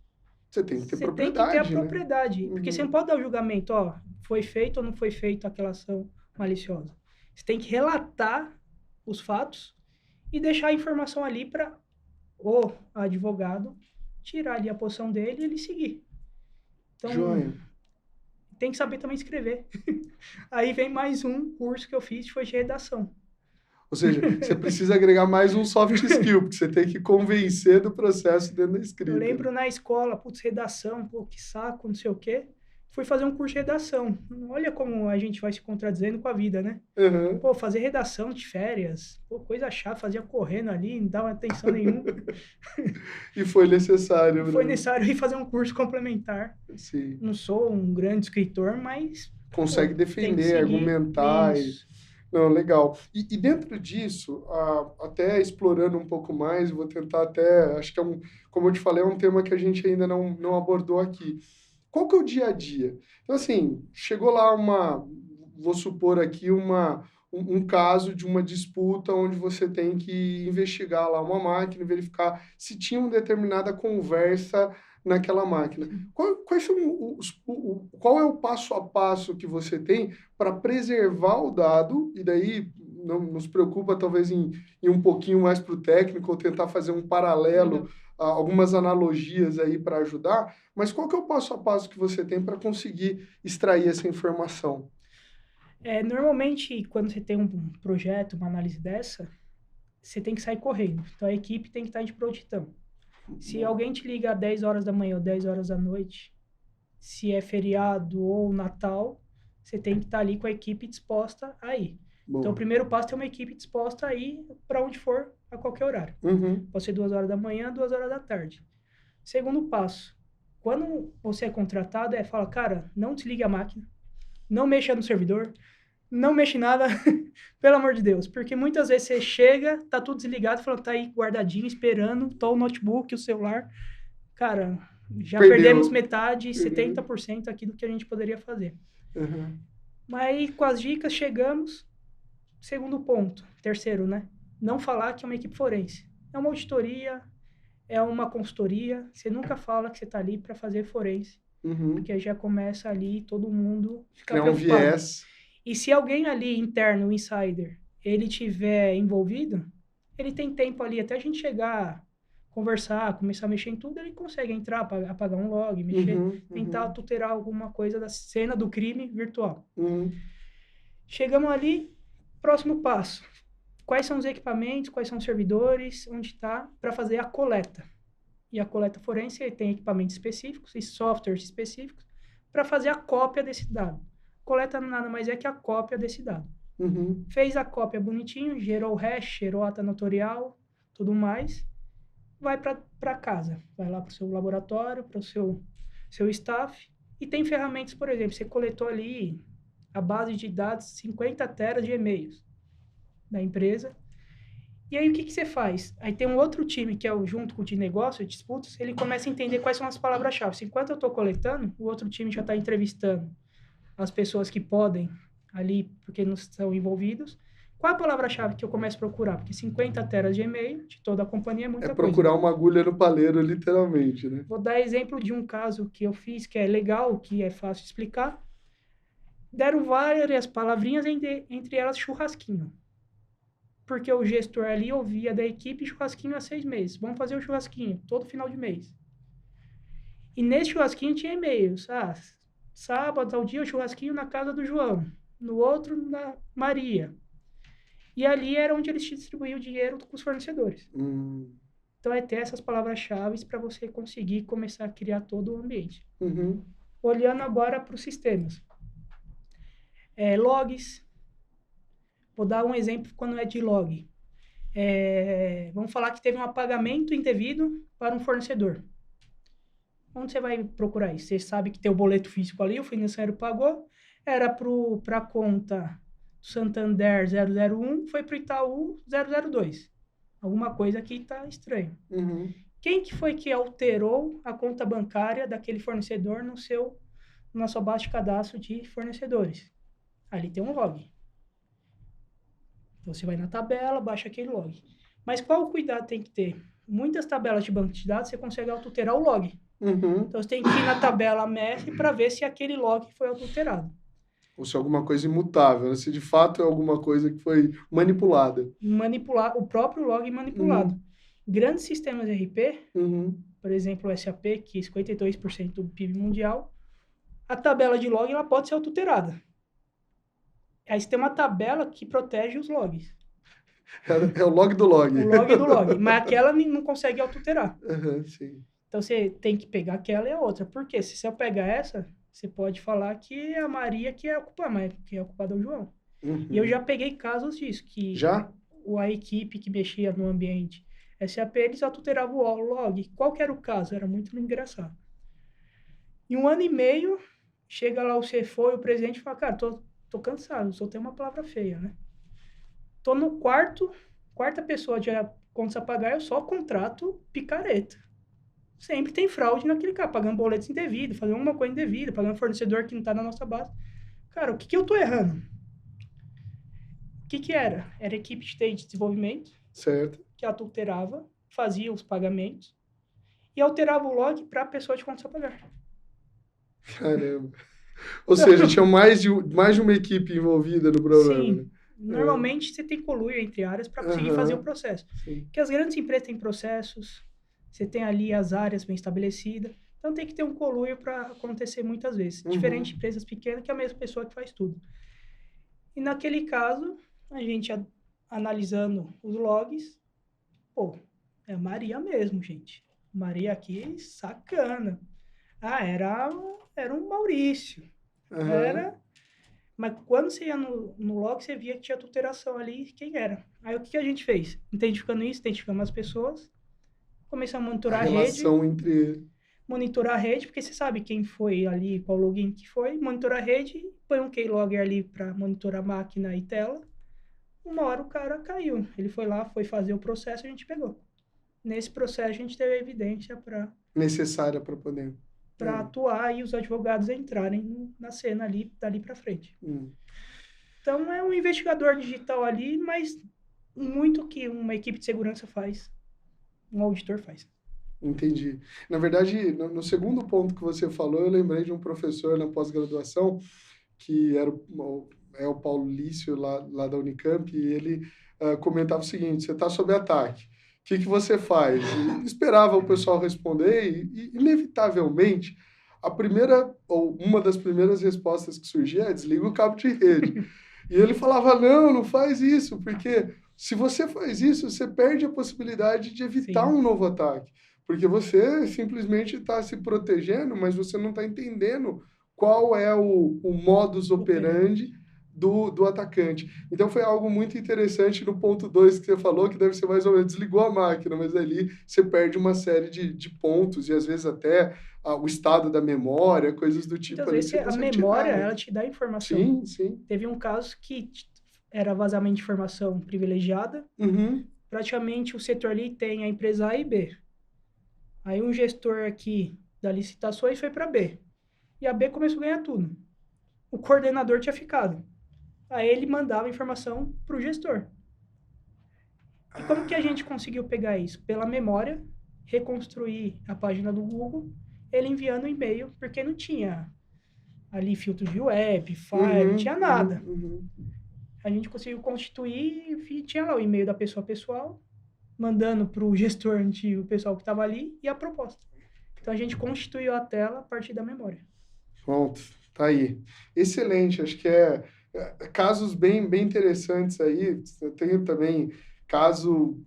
S1: você tem que ter
S2: propriedade. Você tem que ter a propriedade, porque você não pode dar o julgamento, foi feito ou não foi feito aquela ação maliciosa. Você tem que relatar os fatos e deixar a informação ali para o advogado tirar ali a posição dele e ele seguir. Então, tem que saber também escrever. Aí vem mais um curso que eu fiz, foi de redação.
S1: Ou seja, você precisa agregar mais um soft skill, porque você tem que convencer do processo dentro da escrita.
S2: Eu lembro na escola, redação, que saco, não sei o quê. Fui fazer um curso de redação. Olha como a gente vai se contradizendo com a vida, né? Fazer redação de férias, coisa chata, fazia correndo ali, não dava atenção nenhuma.
S1: E foi necessário.
S2: Foi necessário ir fazer um curso complementar.
S1: Sim.
S2: Não sou um grande escritor, mas...
S1: Consegue defender, argumentar. Não, legal. E dentro disso, até explorando um pouco mais, vou tentar até... Acho que como eu te falei, é um tema que a gente ainda não abordou aqui. Qual que é o dia a dia? Então, assim, chegou lá vou supor aqui um caso de uma disputa onde você tem que investigar lá uma máquina e verificar se tinha uma determinada conversa naquela máquina. Qual é o passo a passo que você tem para preservar o dado? E daí não nos preocupa talvez em ir um pouquinho mais para o técnico ou tentar fazer um paralelo, algumas analogias aí para ajudar, mas qual que é o passo a passo que você tem para conseguir extrair essa informação?
S2: Normalmente, quando você tem um projeto, uma análise dessa, você tem que sair correndo. Então, a equipe tem que estar de prontidão. Se alguém te liga às 10 horas da manhã ou 10 horas da noite, se é feriado ou Natal, você tem que estar ali com a equipe disposta a ir. Bom. Então, o primeiro passo é ter uma equipe disposta a ir para onde for, a qualquer horário. Pode ser 2 horas da manhã, 2 horas da tarde. Segundo passo, quando você é contratado, fala, cara, não desligue a máquina, não mexa no servidor, não mexe em nada, pelo amor de Deus. Porque muitas vezes você chega, tá tudo desligado, falando, tá aí guardadinho, esperando, tô o notebook, o celular. Cara, já perdemos metade, 70% aqui do que a gente poderia fazer. Mas com as dicas chegamos. Segundo ponto, terceiro, né? Não falar que é uma equipe forense. É uma auditoria, é uma consultoria. Você nunca fala que você tá ali para fazer forense. Porque aí já começa ali todo mundo ficar preocupado.
S1: Um viés.
S2: E se alguém ali interno, o insider, ele tiver envolvido, ele tem tempo ali até a gente chegar, conversar, começar a mexer em tudo, ele consegue entrar, apagar um log, mexer, tentar tutelar alguma coisa da cena do crime virtual. Chegamos ali, próximo passo. Quais são os equipamentos, quais são os servidores, onde está, para fazer a coleta. E a coleta forense tem equipamentos específicos e softwares específicos para fazer a cópia desse dado. Coleta nada mais é que a cópia desse dado. Fez a cópia bonitinho, gerou o hash, gerou a ata notorial, tudo mais, vai para casa. Vai lá para o seu laboratório, para o seu staff. E tem ferramentas, por exemplo, você coletou ali a base de dados, 50 teras de e-mails da empresa. E aí, o que você faz? Aí tem um outro time, que é junto com o de negócio, de disputas, ele começa a entender quais são as palavras-chave. Enquanto eu estou coletando, o outro time já está entrevistando as pessoas que podem ali, porque não estão envolvidos. Qual é a palavra-chave que eu começo a procurar? Porque 50 teras de e-mail de toda a companhia é muita coisa.
S1: É procurar uma agulha no palheiro, literalmente, né?
S2: Vou dar exemplo de um caso que eu fiz, que é legal, que é fácil de explicar. Deram várias palavrinhas, entre elas churrasquinho. porque o gestor ali ouvia da equipe churrasquinho há 6 meses. Vamos fazer o churrasquinho todo final de mês. E nesse churrasquinho tinha e-mails. Sábado, tal dia, o churrasquinho na casa do João. No outro, na Maria. E ali era onde eles distribuíam o dinheiro com os fornecedores. Então, é ter essas palavras-chave para você conseguir começar a criar todo o ambiente. Olhando agora para os sistemas. Logs. Vou dar um exemplo quando é de log. Vamos falar que teve um apagamento indevido para um fornecedor. Onde você vai procurar isso? Você sabe que tem o boleto físico ali, o financeiro pagou, era para a conta do Santander 001, foi para o Itaú 002. Alguma coisa aqui está estranha. Quem que foi que alterou a conta bancária daquele fornecedor na sua base de cadastro de fornecedores? Ali tem um log. Você vai na tabela, baixa aquele log. Mas qual cuidado tem que ter? Muitas tabelas de banco de dados você consegue alterar o log. Então você tem que ir na tabela MEF para ver se aquele log foi alterado.
S1: Ou se é alguma coisa imutável, né? Se de fato é alguma coisa que foi manipulada.
S2: O próprio log manipulado. Grandes sistemas RP, por exemplo, o SAP, que é 52% do PIB mundial, a tabela de log ela pode ser alterada. Aí você tem uma tabela que protege os logs.
S1: É o log do log.
S2: O log do log. Mas aquela não consegue alterar.
S1: Sim.
S2: Então, você tem que pegar aquela e a outra. Por quê? Se você pegar essa, você pode falar que é a Maria que é a culpada, mas quem é a culpada é o João. E eu já peguei casos disso, que
S1: já?
S2: A equipe que mexia no ambiente SAP, eles alteravam o log. Qual que era o caso? Era muito engraçado. Em 1 ano e meio, chega lá o CFO e o presidente e fala, cara, tô cansado, só tem uma palavra feia, né? Tô no quarta pessoa de contas a pagar, eu só contrato picareta. Sempre tem fraude naquele cara, pagando boletos indevidos, fazendo alguma coisa indevida, pagando fornecedor que não tá na nossa base. Cara, o que eu tô errando? O que era? Era a equipe de desenvolvimento,
S1: certo,
S2: que alterava, fazia os pagamentos e alterava o log para a pessoa de contas a pagar.
S1: Caramba. Ou seja, tinha mais de uma equipe envolvida no problema.
S2: Sim.
S1: Né?
S2: Normalmente você tem conluio entre áreas para conseguir fazer o processo.
S1: Sim.
S2: Porque as grandes empresas têm processos, você tem ali as áreas bem estabelecidas, então tem que ter um conluio para acontecer muitas vezes. Diferente de empresas pequenas, que é a mesma pessoa que faz tudo. E naquele caso, a gente analisando os logs, é a Maria mesmo, gente. Maria aqui, sacana. Era um Maurício. Mas quando você ia no log, você via que tinha alteração ali, quem era. Aí o que a gente fez? Identificamos as pessoas, começamos a monitorar a rede. Monitorar a rede, porque você sabe quem foi ali, qual login que foi. Monitorar a rede, põe um keylogger ali para monitorar a máquina e tela. Uma hora o cara caiu. Ele foi lá, foi fazer o processo, a gente pegou. Nesse processo a gente teve a evidência
S1: necessária para poder...
S2: para atuar e os advogados entrarem na cena ali, dali para frente. Então, é um investigador digital ali, mas muito que uma equipe de segurança faz, um auditor faz.
S1: Entendi. Na verdade, no segundo ponto que você falou, eu lembrei de um professor na pós-graduação, que era o Paulo Lício, lá da Unicamp, e ele comentava o seguinte, você está sob ataque. O que você faz? E esperava o pessoal responder e, inevitavelmente, uma das primeiras respostas que surgia é desliga o cabo de rede. E ele falava, não faz isso, porque se você faz isso, você perde a possibilidade de evitar um novo ataque. Porque você simplesmente está se protegendo, mas você não está entendendo qual é o modus operandi do atacante. Então, foi algo muito interessante no ponto 2 que você falou, que deve ser mais ou menos, desligou a máquina, mas ali você perde uma série de pontos, e às vezes até o estado da memória, coisas do tipo.
S2: Então, às vezes a memória, ela te dá informação.
S1: Sim.
S2: Teve um caso que era vazamento de informação privilegiada. Praticamente o setor ali tem a empresa A e B. Aí um gestor aqui da licitações foi para B. E a B começou a ganhar tudo. O coordenador tinha ficado. Aí ele mandava informação para o gestor. E como que a gente conseguiu pegar isso? Pela memória, reconstruir a página do Google, ele enviando um e-mail, porque não tinha ali filtro de web, file, não tinha nada. A gente conseguiu constituir e tinha lá o e-mail da pessoa pessoal, mandando para o gestor antigo, o pessoal que estava ali, e a proposta. Então, a gente constituiu a tela a partir da memória.
S1: Pronto, tá aí. Excelente, acho que casos bem interessantes aí. Eu tenho também caso,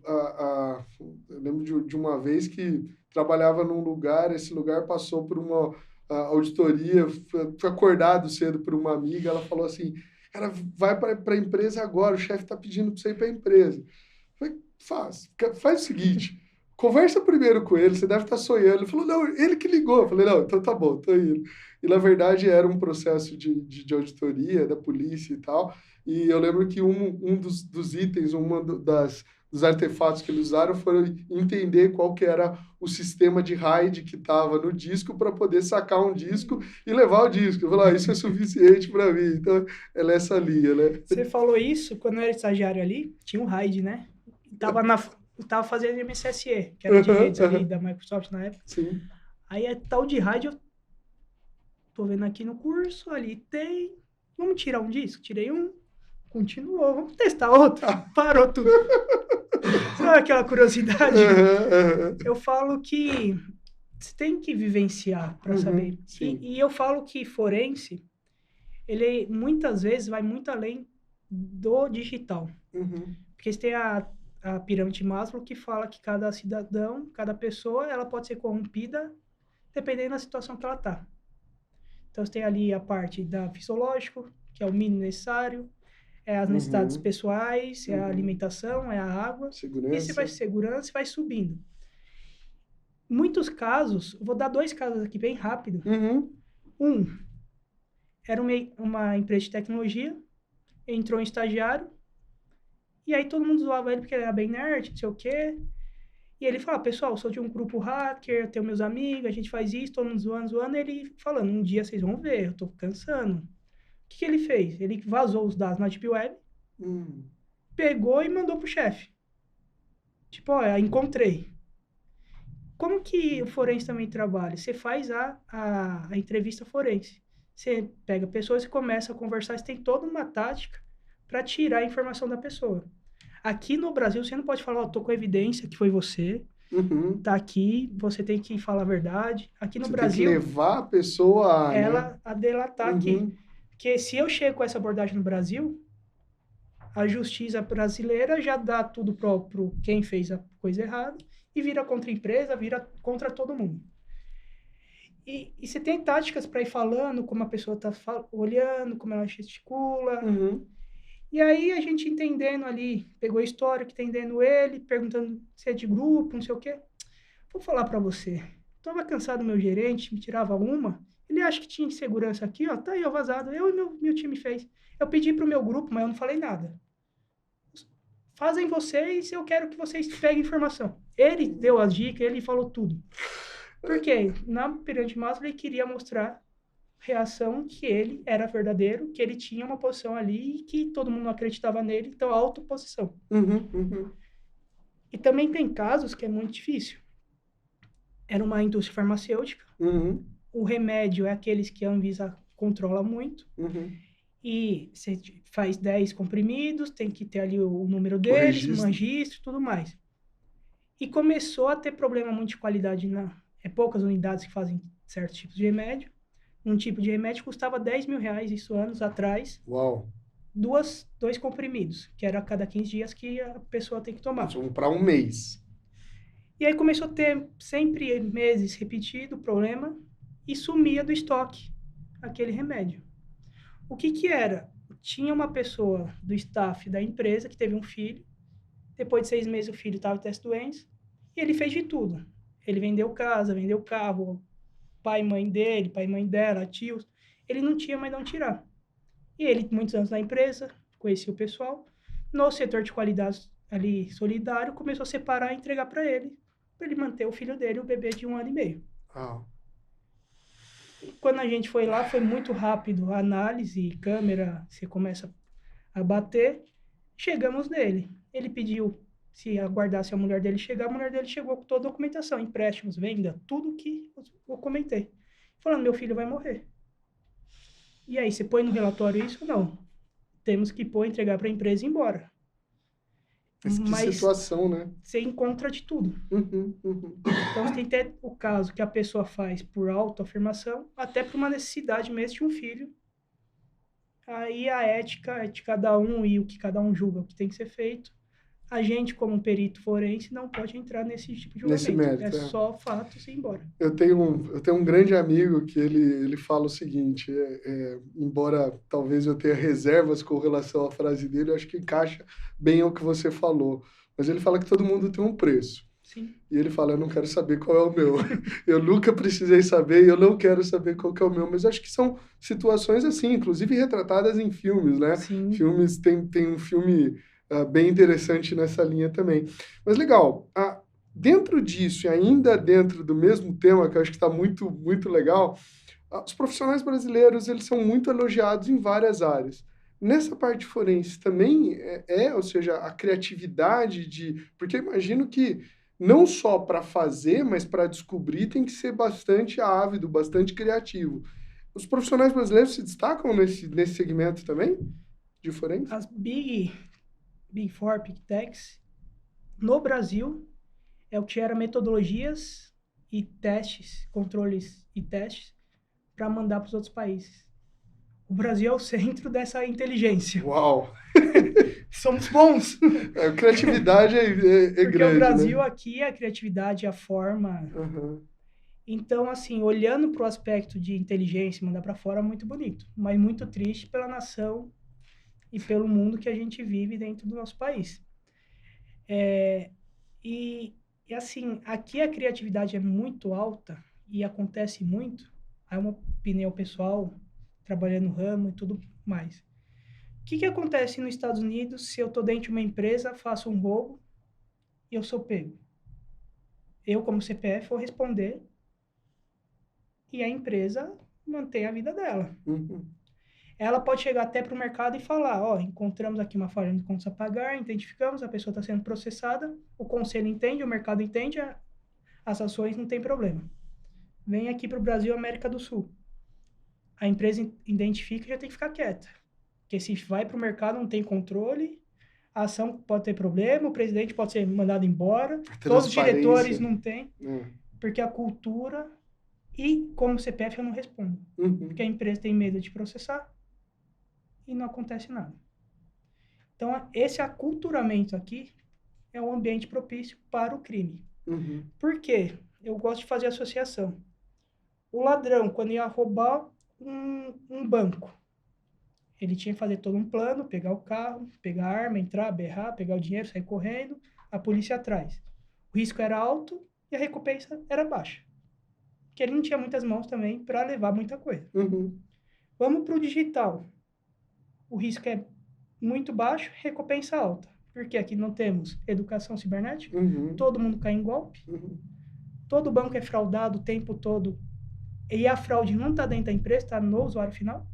S1: eu lembro de uma vez que trabalhava num lugar, esse lugar passou por uma auditoria, foi acordado cedo por uma amiga, ela falou assim, cara, vai para a empresa agora, o chefe está pedindo para você ir para a empresa. Eu falei, faz o seguinte, conversa primeiro com ele, você deve estar sonhando. Ele falou, não, ele que ligou. Eu falei, não, então tá bom, tô indo. E, na verdade, era um processo de auditoria da polícia e tal. E eu lembro que um dos itens, dos artefatos que eles usaram foi entender qual que era o sistema de RAID que estava no disco para poder sacar um disco e levar o disco. Eu falei, isso é suficiente para mim. Então, ela é essa linha, né?
S2: Você falou isso, quando eu era estagiário ali, tinha um RAID, né? Tava fazendo MSSE, que era de redes ali da Microsoft na época.
S1: Sim.
S2: Aí é tal de RAID, eu tô vendo aqui no curso, ali tem. Vamos tirar um disco? Tirei um, continuou, vamos testar outro. Parou tudo. Sabe aquela curiosidade? Eu falo que você tem que vivenciar para saber. E eu falo que forense, ele muitas vezes vai muito além do digital. Porque você tem a pirâmide Maslow que fala que cada cidadão, cada pessoa, ela pode ser corrompida dependendo da situação que ela está. Então, você tem ali a parte da fisiológico, que é o mínimo necessário, é as necessidades pessoais, é a alimentação, é a água.
S1: Segurança.
S2: E você vai segurança e vai subindo. Muitos casos, vou dar 2 casos aqui bem rápido. Um, era uma empresa de tecnologia, entrou um estagiário, e aí todo mundo zoava ele porque ele era bem nerd, não sei o quê. E ele fala, pessoal, eu sou de um grupo hacker, tenho meus amigos, a gente faz isso, todo mundo zoando. E ele falando, um dia vocês vão ver, eu tô cansando. O que ele fez? Ele vazou os dados na Deep Web, pegou e mandou pro chefe. Tipo, ó, encontrei. Como que o forense também trabalha? Você faz a entrevista forense. Você pega pessoas e começa a conversar, você tem toda uma tática para tirar a informação da pessoa. Aqui no Brasil, você não pode falar, tô com evidência que foi você, tá aqui, você tem que falar a verdade. Aqui no
S1: você
S2: Brasil...
S1: tem que levar a pessoa
S2: a delatar aqui. Porque se eu chego com essa abordagem no Brasil, a justiça brasileira já dá tudo pro quem fez a coisa errada e vira contra a empresa, vira contra todo mundo. E você tem táticas para ir falando como a pessoa tá olhando, como ela gesticula. E aí a gente entendendo ali, pegou a história, entendendo ele, perguntando se é de grupo, não sei o quê. Vou falar para você. Tava cansado do meu gerente, me tirava uma. Ele acha que tinha insegurança aqui, ó, tá aí, ó, vazado. Eu e meu time fez. Eu pedi pro meu grupo, mas eu não falei nada. Fazem vocês, eu quero que vocês peguem informação. Ele deu as dicas, ele falou tudo. Por quê? Na pirâmide Maslow, ele queria mostrar reação que ele era verdadeiro, que ele tinha uma posição ali e que todo mundo acreditava nele, então autoposição. E também tem casos que é muito difícil. Era uma indústria farmacêutica, o remédio é aqueles que a Anvisa controla muito, e você faz 10 comprimidos, tem que ter ali o número deles, o registro e tudo mais. E começou a ter problema muito de qualidade, poucas unidades que fazem certos tipos de remédio. Um tipo de remédio custava R$10.000, isso anos atrás.
S1: Uau!
S2: 2 comprimidos, que era a cada 15 dias que a pessoa tem que tomar.
S1: Para um mês.
S2: E aí começou a ter sempre meses repetido o problema e sumia do estoque aquele remédio. O que era? Tinha uma pessoa do staff da empresa que teve um filho. Depois de 6 meses o filho estava em teste de doença. E ele fez de tudo. Ele vendeu casa, vendeu carro, pai e mãe dele, pai e mãe dela, tios. Ele não tinha, mas não tirar. E ele, muitos anos na empresa, conhecia o pessoal. No setor de qualidade ali solidário, começou a separar e entregar para ele manter o filho dele, o bebê de 1 ano e meio. Quando a gente foi lá, foi muito rápido a análise, câmera, você começa a bater. Chegamos nele. Ele pediu se aguardasse a mulher dele chegar. A mulher dele chegou com toda a documentação, empréstimos, venda, tudo que eu comentei. Falando, meu filho vai morrer. E aí, você põe no relatório isso ou não? temos que entregar para a empresa e ir embora.
S1: Mas que situação, né?
S2: Você encontra de tudo. Então, você tem que ter o caso que a pessoa faz por autoafirmação, até por uma necessidade mesmo de um filho. Aí a ética é de cada um e o que cada um julga o que tem que ser feito. A gente, como perito forense, não pode entrar nesse tipo de julgamento.
S1: Nesse mérito,
S2: é só fatos e ir embora.
S1: Eu tenho um grande amigo que ele fala o seguinte, embora talvez eu tenha reservas com relação à frase dele, eu acho que encaixa bem ao que você falou. Mas ele fala que todo mundo tem um preço.
S2: Sim.
S1: E ele fala, eu não quero saber qual é o meu. Eu nunca precisei saber e eu não quero saber qual que é o meu. Mas acho que são situações assim, inclusive retratadas em filmes, né?
S2: Sim.
S1: Filmes, tem um filme bem interessante nessa linha também. Mas legal, dentro disso e ainda dentro do mesmo tema, que eu acho que está muito, muito legal, os profissionais brasileiros, eles são muito elogiados em várias áreas. Nessa parte forense também ou seja, a criatividade porque eu imagino que não só para fazer, mas para descobrir, tem que ser bastante ávido, bastante criativo. Os profissionais brasileiros se destacam nesse segmento também, de forense?
S2: As Big Four, Big Techs, no Brasil, é o que gera metodologias e testes, controles e testes, para mandar para os outros países. O Brasil é o centro dessa inteligência.
S1: Uau!
S2: Somos bons!
S1: A criatividade é
S2: Porque
S1: grande,
S2: o Brasil
S1: né?
S2: aqui, a criatividade, a forma...
S1: Uhum.
S2: Então, assim, olhando para o aspecto de inteligência, mandar para fora é muito bonito, mas muito triste pela nação e pelo mundo que a gente vive dentro do nosso país. E assim, aqui a criatividade é muito alta e acontece muito, é uma opinião pessoal, trabalhando no ramo e tudo mais. O que acontece nos Estados Unidos se eu estou dentro de uma empresa, faço um roubo e eu sou pego? Eu, como CPF, vou responder e a empresa mantém a vida dela.
S1: Uhum. Ela
S2: pode chegar até para o mercado e falar, encontramos aqui uma falha de contas a pagar, identificamos, a pessoa está sendo processada, o conselho entende, o mercado entende, as ações não tem problema. Vem aqui para o Brasil, América do Sul. A empresa identifica e já tem que ficar quieta. Porque se vai para o mercado, não tem controle, a ação pode ter problema, o presidente pode ser mandado embora, todos os diretores não têm, porque a cultura... E, como CPF, eu não respondo. Porque a empresa tem medo de processar e não acontece nada. Então, esse aculturamento aqui é um ambiente propício para o crime. Por quê? Eu gosto de fazer associação. O ladrão, quando ia roubar um banco, ele tinha que fazer todo um plano, pegar o carro, pegar a arma, entrar, berrar, pegar o dinheiro, sair correndo, a polícia atrás. O risco era alto e a recompensa era baixa. Porque ele não tinha muitas mãos também para levar muita coisa. Vamos para o digital. O risco é muito baixo, recompensa alta. Porque aqui não temos educação cibernética, todo mundo cai em golpe, todo banco é fraudado o tempo todo, e a fraude não está dentro da empresa, está no usuário final,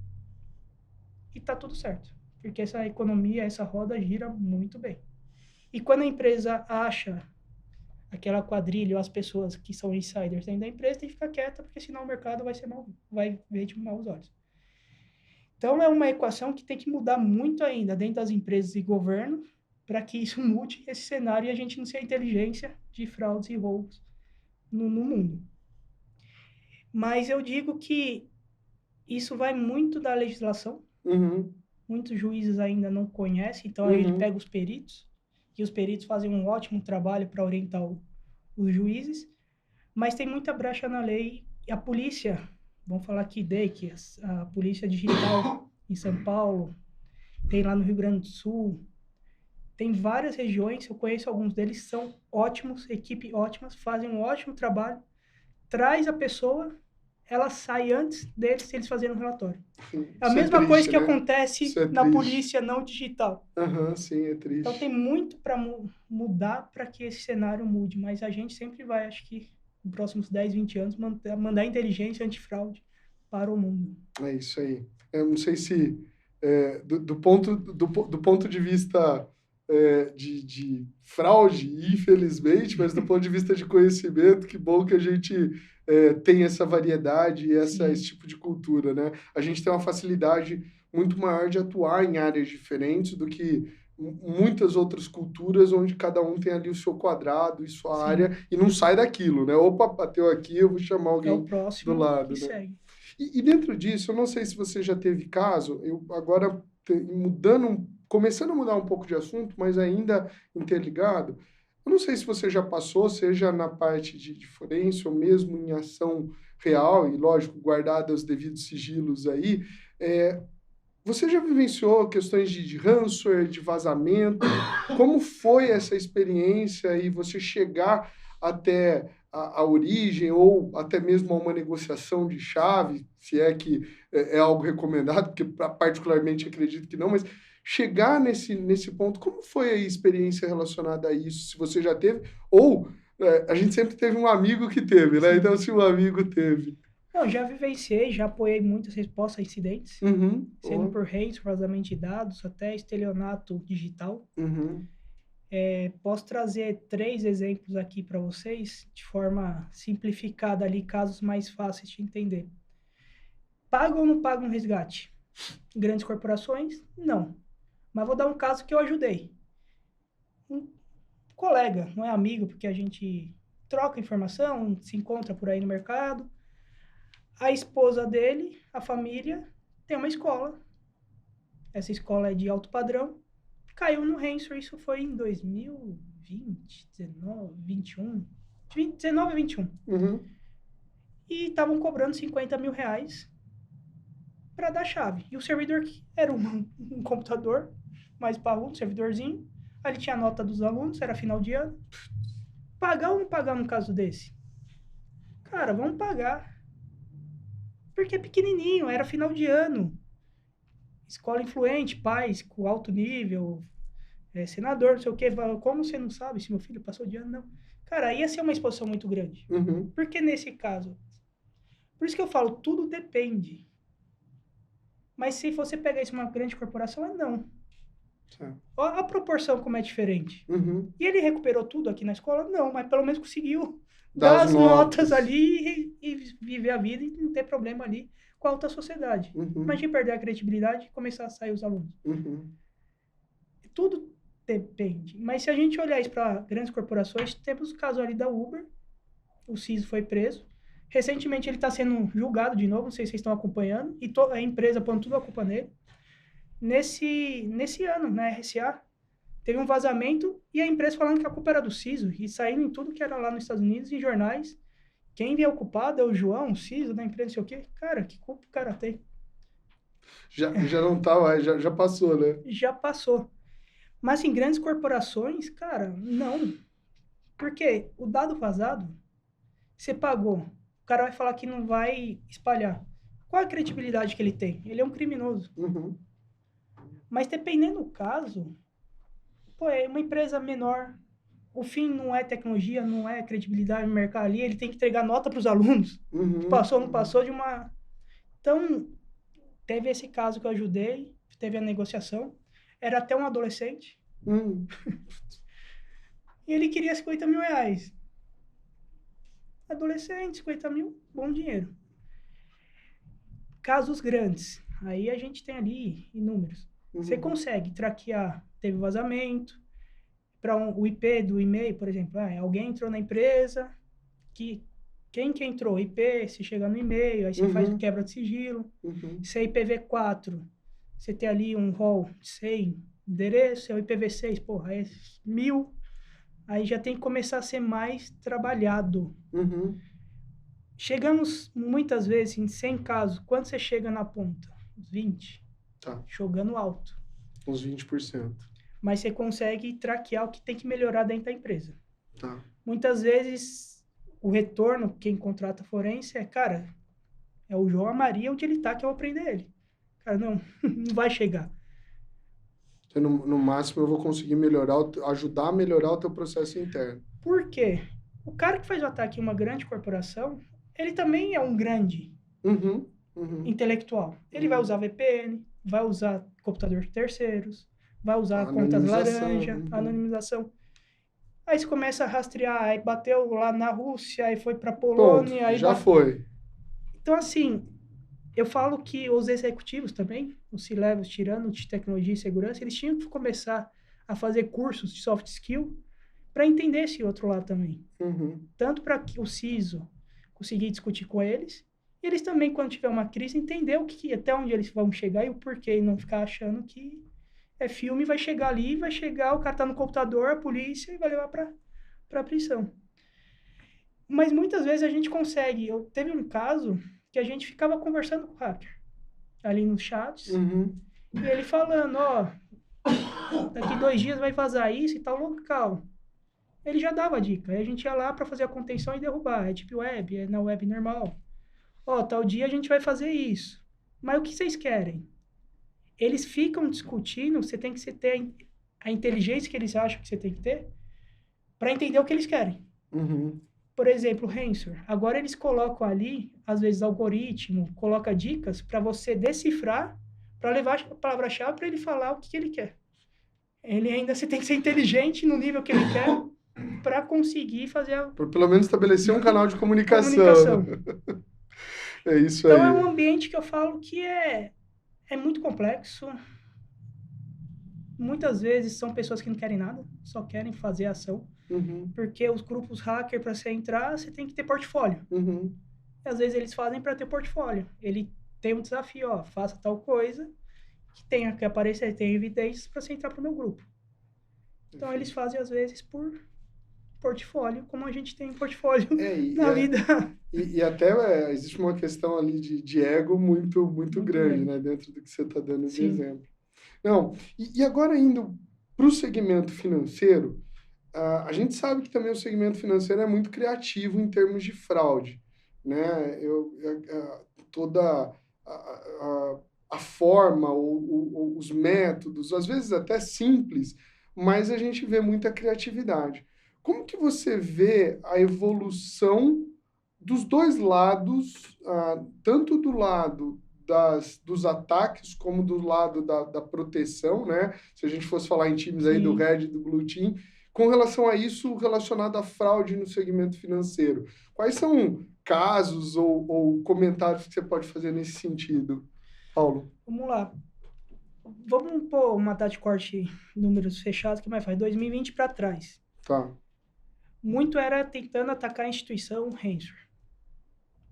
S2: e está tudo certo. Porque essa economia, essa roda gira muito bem. E quando a empresa acha aquela quadrilha ou as pessoas que são insiders dentro da empresa, tem que ficar quieta, porque senão o mercado vai ver de maus olhos. Então, é uma equação que tem que mudar muito ainda dentro das empresas e governo para que isso mude esse cenário e a gente não seja inteligência de fraudes e roubos no mundo. Mas eu digo que isso vai muito da legislação. Muitos juízes ainda não conhecem, então a gente pega os peritos, e os peritos fazem um ótimo trabalho para orientar os juízes, mas tem muita brecha na lei. E a polícia, vamos falar aqui que a polícia digital em São Paulo, tem lá no Rio Grande do Sul, tem várias regiões, eu conheço alguns deles, são ótimos, equipe ótimas, fazem um ótimo trabalho, traz a pessoa, ela sai antes deles se eles fazerem um relatório. É a mesma coisa que acontece na polícia não digital.
S1: Sim, é triste.
S2: Então tem muito para mudar para que esse cenário mude, mas a gente sempre vai, acho que nos próximos 10, 20 anos, mandar inteligência antifraude para o mundo.
S1: É isso aí. Eu não sei se do ponto de vista de fraude, infelizmente, mas do ponto de vista de conhecimento, que bom que a gente tem essa variedade e esse tipo de cultura, né? A gente tem uma facilidade muito maior de atuar em áreas diferentes do que muitas outras culturas onde cada um tem ali o seu quadrado e sua
S2: Sim.
S1: área e não sai daquilo, né? Opa, bateu aqui, eu vou chamar
S2: É o
S1: alguém do
S2: próximo
S1: lado,
S2: que
S1: né?
S2: segue.
S1: E dentro disso, eu não sei se você já teve caso, eu agora começando a mudar um pouco de assunto, mas ainda interligado, eu não sei se você já passou, seja na parte de forense ou mesmo em ação real, e lógico, guardada os devidos sigilos aí, você já vivenciou questões de ransomware, de vazamento? Como foi essa experiência e você chegar até a origem ou até mesmo a uma negociação de chave, se é que é algo recomendado, porque particularmente acredito que não, mas chegar nesse ponto, como foi a experiência relacionada a isso? Se você já teve, ou a gente sempre teve um amigo que teve, né?
S2: Sim.
S1: Então, se um amigo teve.
S2: Não, já vivenciei, já apoiei muitas respostas a incidentes,
S1: Uhum.
S2: sendo por redes, vazamento de dados, até estelionato digital.
S1: Uhum.
S2: Posso trazer 3 exemplos aqui para vocês, de forma simplificada ali, casos mais fáceis de entender. Pagam ou não pagam resgate? Grandes corporações? Não. Mas vou dar um caso que eu ajudei. Um colega, não é amigo, porque a gente troca informação, se encontra por aí no mercado. A esposa dele, a família, tem uma escola. Essa escola é de alto padrão. Caiu no ransomware, isso foi em 2020, 19, 21, 19 e 21.
S1: Uhum.
S2: E estavam cobrando 50 mil reais para dar chave. E o servidor era um computador mais parrudo, um servidorzinho. Ali tinha a nota dos alunos, era final de ano. Pagar ou não pagar num caso desse? Cara, vamos pagar. Porque é pequenininho, era final de ano. Escola influente, pais com alto nível, senador, não sei o quê. Como você não sabe se meu filho passou de ano? Não. Cara, ia ser uma exposição muito grande.
S1: Uhum.
S2: Por que nesse caso? Por isso que eu falo, tudo depende. Mas se você pegar isso uma grande corporação, não.
S1: Tá.
S2: Olha a proporção como é diferente.
S1: Uhum.
S2: E ele recuperou tudo aqui na escola? Não, mas pelo menos conseguiu
S1: Das
S2: dar as notas
S1: notas.
S2: ali e viver a vida e não ter problema ali com a alta sociedade.
S1: Uhum.
S2: Imagina perder a credibilidade e começar a sair os alunos.
S1: Uhum.
S2: Tudo depende. Mas se a gente olhar isso para grandes corporações, temos o caso ali da Uber. O CISO foi preso. Recentemente ele está sendo julgado de novo, não sei se vocês estão acompanhando, e a empresa pondo tudo a culpa nele. Nesse ano, na RSA, teve um vazamento e a empresa falando que a culpa era do CISO, e saindo em tudo que era lá nos Estados Unidos, em jornais. Quem é o culpado é o João, o CISO da empresa, não sei o quê. Cara, que culpa o cara tem?
S1: Já não tá mais, já passou, né?
S2: Já passou. Mas em grandes corporações, cara, não. Porque o dado vazado, você pagou, o cara vai falar que não vai espalhar. Qual a credibilidade que ele tem? Ele é um criminoso.
S1: Uhum.
S2: Mas dependendo do caso, pô, é uma empresa menor. O fim não é tecnologia, não é credibilidade no mercado ali. Ele tem que entregar nota para os alunos.
S1: Uhum.
S2: Passou ou não passou de uma... Então, teve esse caso que eu ajudei, teve a negociação. Era até um adolescente. E ele queria 50 mil reais. Adolescente, 50 mil, bom dinheiro. Casos grandes. Aí a gente tem ali inúmeros. Você consegue traquear, teve vazamento, para o IP do e-mail, por exemplo. Alguém entrou na empresa, quem que entrou? IP, se chega no e-mail, aí você faz o quebra de sigilo. Se é IPv4, você tem ali um rol de 100 endereços, é o IPv6, porra, é 1000. Aí já tem que começar a ser mais trabalhado. Chegamos muitas vezes em 100 casos. Quando você chega na ponta? Uns 20.
S1: Tá.
S2: Jogando alto.
S1: Uns 20%.
S2: Mas você consegue traquear o que tem que melhorar dentro da empresa.
S1: Tá.
S2: Muitas vezes, o retorno, quem contrata forense cara, é o João, a Maria, onde ele tá, que eu vou prender ele. Cara, não vai chegar.
S1: Então, no máximo, eu vou conseguir ajudar a melhorar o teu processo interno.
S2: Por quê? O cara que faz o ataque em uma grande corporação, ele também é um grande intelectual. Ele vai usar VPN, vai usar computador de terceiros, vai usar contas laranja, anonimização. Aí você começa a rastrear, aí bateu lá na Rússia, aí foi pra Polônia.
S1: Ponto,
S2: aí
S1: já foi.
S2: Então, assim, eu falo que os executivos também, os C-levels tirando de tecnologia e segurança, eles tinham que começar a fazer cursos de soft skill para entender esse outro lado também. Tanto para que o CISO conseguir discutir com eles, e eles também, quando tiver uma crise, entender até onde eles vão chegar e o porquê, e não ficar achando que é filme, vai chegar ali, vai chegar, o cara tá no computador, a polícia, e vai levar para prisão. Mas muitas vezes a gente consegue. Teve um caso que a gente ficava conversando com o hacker, ali nos chats, e ele falando, daqui 2 dias vai vazar isso e tal local. Ele já dava dica. Aí a gente ia lá para fazer a contenção e derrubar. É Deep Web, é na web normal. Tal dia a gente vai fazer isso. Mas o que vocês querem? Eles ficam discutindo, você tem que ter a inteligência que eles acham que você tem que ter para entender o que eles querem. Por exemplo, o Rensor. Agora eles colocam ali, às vezes, algoritmo, coloca dicas para você decifrar, para levar a palavra-chave para ele falar o que ele quer. Você tem que ser inteligente no nível que ele quer para conseguir fazer
S1: pelo menos estabelecer um canal de comunicação. É isso aí.
S2: Então, é um ambiente que eu falo que é muito complexo. Muitas vezes são pessoas que não querem nada, só querem fazer ação. Porque os grupos hacker, para você entrar, você tem que ter portfólio. E às vezes eles fazem para ter portfólio. Ele tem um desafio, faça tal coisa, que tenha que aparecer, tem evidências para você entrar para o meu grupo. Então, eles fazem, às vezes, por portfólio, como a gente tem portfólio na vida.
S1: E até existe uma questão ali de ego muito grande, né? Dentro do que você está dando de exemplo. Não, e agora indo para o segmento financeiro, a gente sabe que também o segmento financeiro é muito criativo em termos de fraude, né? Toda a forma, os métodos, às vezes até simples, mas a gente vê muita criatividade. Como que você vê a evolução dos dois lados, tanto do lado dos ataques como do lado da proteção, né? Se a gente fosse falar em times aí do Red e do Blue Team, com relação a isso relacionado à fraude no segmento financeiro. Quais são casos ou comentários que você pode fazer nesse sentido, Paulo?
S2: Vamos lá. Vamos pôr uma data de corte, números fechados, que mais faz? 2020 para trás.
S1: Tá.
S2: Muito era tentando atacar a instituição Rensor.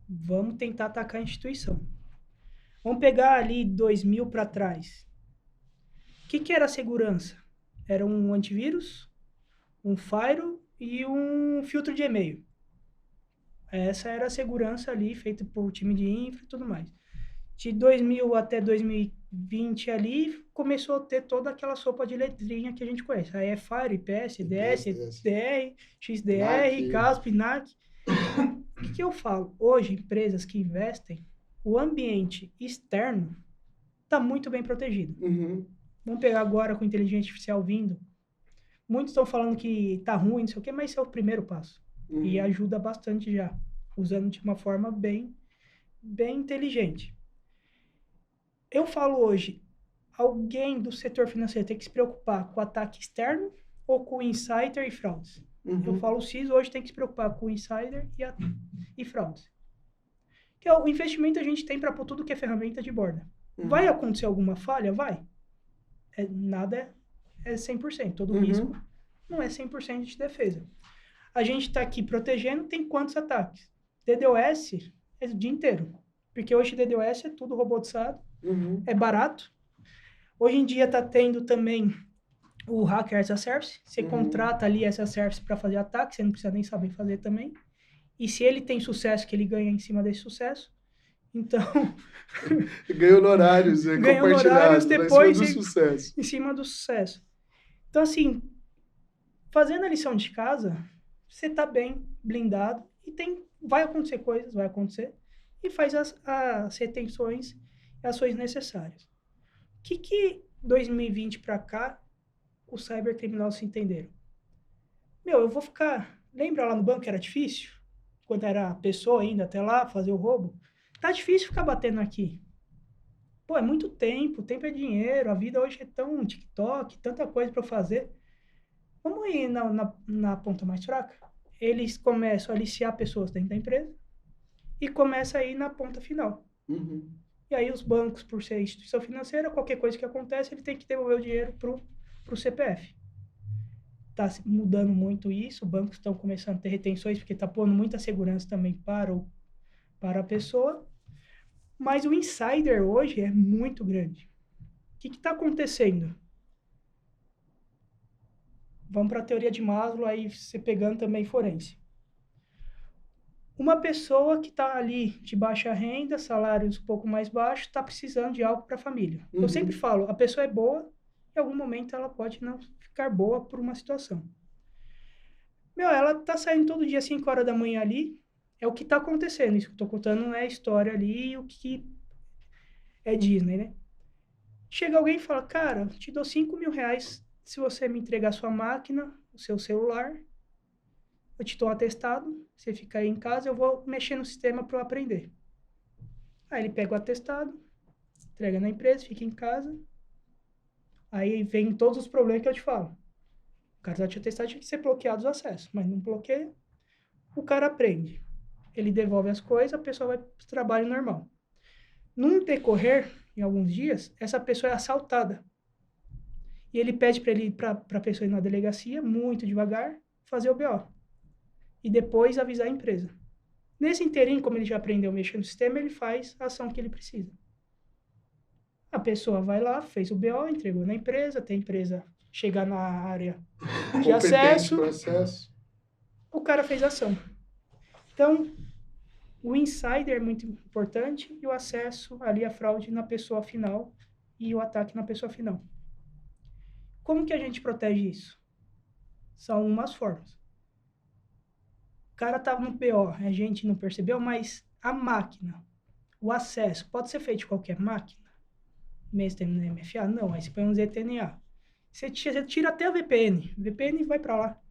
S2: Vamos tentar atacar a instituição. Vamos pegar ali 2000 para trás. O que era a segurança? Era um antivírus, um firewall e um filtro de e-mail. Essa era a segurança ali, feita por time de infra e tudo mais. De 2000 até 2020 ali, começou a ter toda aquela sopa de letrinha que a gente conhece. Aí é FIRE, IPS, EDS, EDR, XDR, CASP, NAC. O que eu falo? Hoje, empresas que investem, o ambiente externo está muito bem protegido. Vamos pegar agora com inteligência artificial vindo. Muitos estão falando que está ruim, não sei o quê, mas esse é o primeiro passo. E ajuda bastante já, usando de uma forma bem inteligente. Eu falo hoje, alguém do setor financeiro tem que se preocupar com o ataque externo ou com o insider e fraudes? Eu falo, o CISO hoje tem que se preocupar com o insider e fraudes. Que o investimento a gente tem para pôr tudo que é ferramenta de borda. Vai acontecer alguma falha? Vai. Nada é 100%. Todo risco não é 100% de defesa. A gente está aqui protegendo, tem quantos ataques? DDoS é o dia inteiro. Porque hoje DDoS é tudo robotizado. É barato. Hoje em dia está tendo também o Hacker as a Service. Você contrata ali essa service para fazer ataque, você não precisa nem saber fazer também. E se ele tem sucesso, que ele ganha em cima desse sucesso. Então...
S1: ganha honorários,
S2: ganha honorários depois
S1: em cima do sucesso.
S2: Em cima do sucesso. Então, assim, fazendo a lição de casa, você está bem blindado e vai acontecer coisas, vai acontecer, e faz as retenções e ações necessárias. O que 2020 para cá os cybercriminosos se entenderam? Eu vou ficar... Lembra lá no banco que era difícil? Quando era a pessoa ainda até lá fazer o roubo? Tá difícil ficar batendo aqui. É muito tempo é dinheiro, a vida hoje é tão TikTok, tanta coisa para fazer. Vamos ir na ponta mais fraca? Eles começam a aliciar pessoas dentro da empresa e começam a ir na ponta final. E aí os bancos, por ser instituição financeira, qualquer coisa que acontece, ele tem que devolver o dinheiro pro CPF. Está mudando muito isso, bancos estão começando a ter retenções, porque está pondo muita segurança também para a pessoa. Mas o insider hoje é muito grande. O que está acontecendo? Vamos para a teoria de Maslow, aí você pegando também forense. Uma pessoa que está ali de baixa renda, salários um pouco mais baixos, está precisando de algo para a família. Eu sempre falo, a pessoa é boa, em algum momento ela pode não ficar boa por uma situação. Ela tá saindo todo dia 5 horas da manhã ali, é o que tá acontecendo. Isso que eu tô contando não é a história ali, o que é Disney, né? Chega alguém e fala, cara, te dou 5 mil reais se você me entregar sua máquina, o seu celular, eu te dou um atestado, você fica aí em casa, eu vou mexer no sistema para eu aprender. Aí ele pega o atestado, entrega na empresa, fica em casa, aí vem todos os problemas que eu te falo. O cara já tinha atestado, tinha que ser bloqueado os acessos, mas não bloqueia, o cara aprende. Ele devolve as coisas, a pessoa vai para o trabalho normal. Num decorrer, em alguns dias, essa pessoa é assaltada. E ele pede para a pessoa ir na delegacia, muito devagar, fazer o BO. E depois avisar a empresa. Nesse inteirinho, como ele já aprendeu a mexer no sistema, ele faz a ação que ele precisa. A pessoa vai lá, fez o BO, entregou na empresa, tem empresa chegar na área de acesso, o cara fez a ação. Então, o insider é muito importante e o acesso ali à fraude na pessoa final e o ataque na pessoa final. Como que a gente protege isso? São umas formas. O cara estava no BO, a gente não percebeu, mas a máquina, o acesso, pode ser feito de qualquer máquina? Mesmo tendo no MFA? Não, aí você põe um ZTNA. Você tira até a VPN. VPN vai para lá.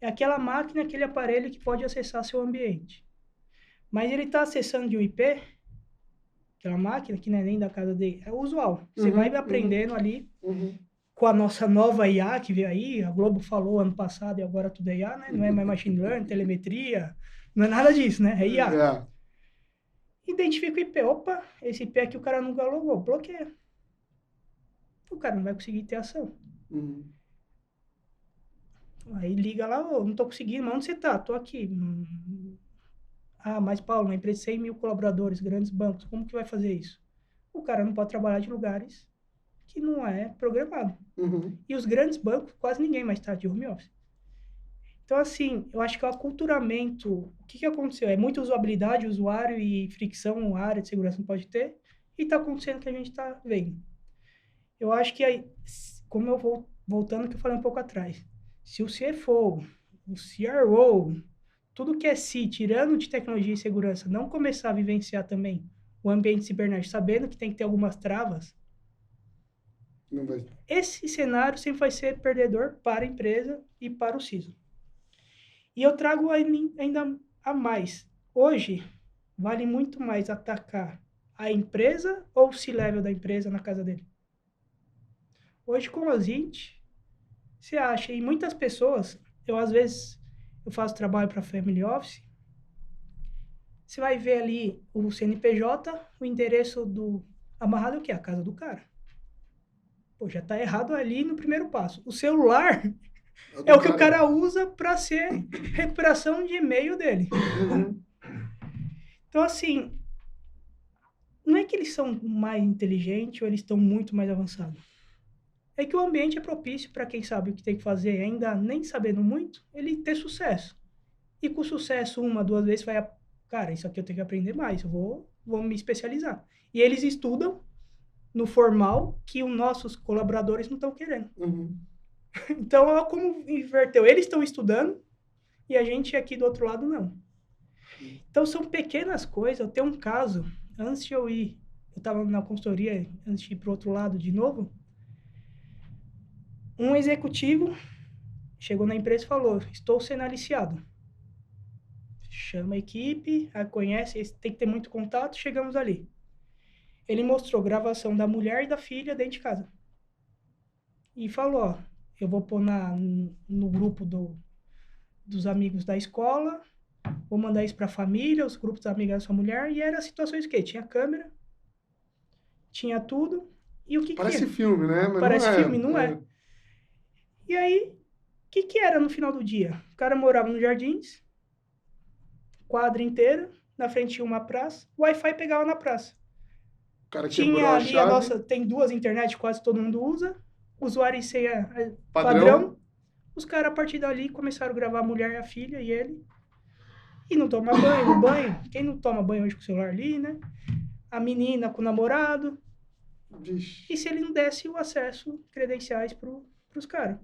S2: É aquela máquina, aquele aparelho que pode acessar seu ambiente. Mas ele está acessando de um IP, aquela máquina que não é nem da casa dele, é usual. Você vai aprendendo ali com a nossa nova IA que veio aí, a Globo falou ano passado e agora tudo é IA, né? Não é mais machine learning, telemetria, não é nada disso, né? É IA. Identifica o IP. Opa, esse IP aqui o cara nunca logou, bloqueia. O cara não vai conseguir ter ação. Aí liga lá, não tô conseguindo, mas onde você tá? Tô aqui. Mas Paulo, uma empresa de 100 mil colaboradores, grandes bancos, como que vai fazer isso? O cara não pode trabalhar de lugares que não é programado. E os grandes bancos, quase ninguém mais está de home office. Então, assim, eu acho que o aculturamento, o que aconteceu? É muita usabilidade, usuário e fricção, a área de segurança não pode ter, e está acontecendo o que a gente está vendo. Eu acho que, aí, como eu vou voltando ao que eu falei um pouco atrás, se o CFO, o CRO, tudo que é C, tirando de tecnologia e segurança, não começar a vivenciar também o ambiente cibernético, sabendo que tem que ter algumas travas, esse cenário sempre vai ser perdedor para a empresa e para o CISO. E eu trago ainda a mais. Hoje, vale muito mais atacar a empresa ou o C-level da empresa na casa dele. Hoje, com a Zint, você acha, e muitas pessoas, às vezes, eu faço trabalho para Family Office, você vai ver ali o CNPJ, o endereço amarrado, o que? A casa do cara. Pô, já tá errado ali no primeiro passo. O celular é o que o cara usa para ser recuperação de e-mail dele. Então, assim, não é que eles são mais inteligentes ou eles estão muito mais avançados. É que o ambiente é propício para quem sabe o que tem que fazer, ainda nem sabendo muito, ele ter sucesso. E com sucesso, 1, 2 vezes, cara, isso aqui eu tenho que aprender mais, eu vou me especializar. E eles estudam no formal que os nossos colaboradores não estão querendo. Então, olha como inverteu. Eles estão estudando e a gente aqui do outro lado não. Então, são pequenas coisas. Eu tenho um caso, antes de eu ir, eu estava na consultoria, antes de ir para o outro lado de novo, um executivo chegou na empresa e falou, estou sendo aliciado. Chama a equipe, conhece, tem que ter muito contato, chegamos ali. Ele mostrou gravação da mulher e da filha dentro de casa. E falou, eu vou pôr no grupo dos amigos da escola, vou mandar isso para a família, os grupos da amiga da sua mulher, e era situações que tinha câmera. tinha tudo. E o que
S1: Parece filme, né? Mas
S2: Parece
S1: não é.
S2: filme, não é. E aí, o que era no final do dia? O cara morava nos Jardins, quadra inteira, na frente tinha uma praça, o Wi-Fi pegava na praça.
S1: O cara quebrou
S2: Tinha
S1: a
S2: ali a
S1: chave.
S2: nossa, tem 2 internet, quase todo mundo usa, usuário e senha
S1: Padrão.
S2: padrão. Os caras, a partir dali, começaram a gravar a mulher, a filha e ele. E não toma banho, no banho. Quem não toma banho hoje com o celular ali, né? A menina com o namorado.
S1: Vixe.
S2: E se ele não desse o acesso, credenciais pros caras?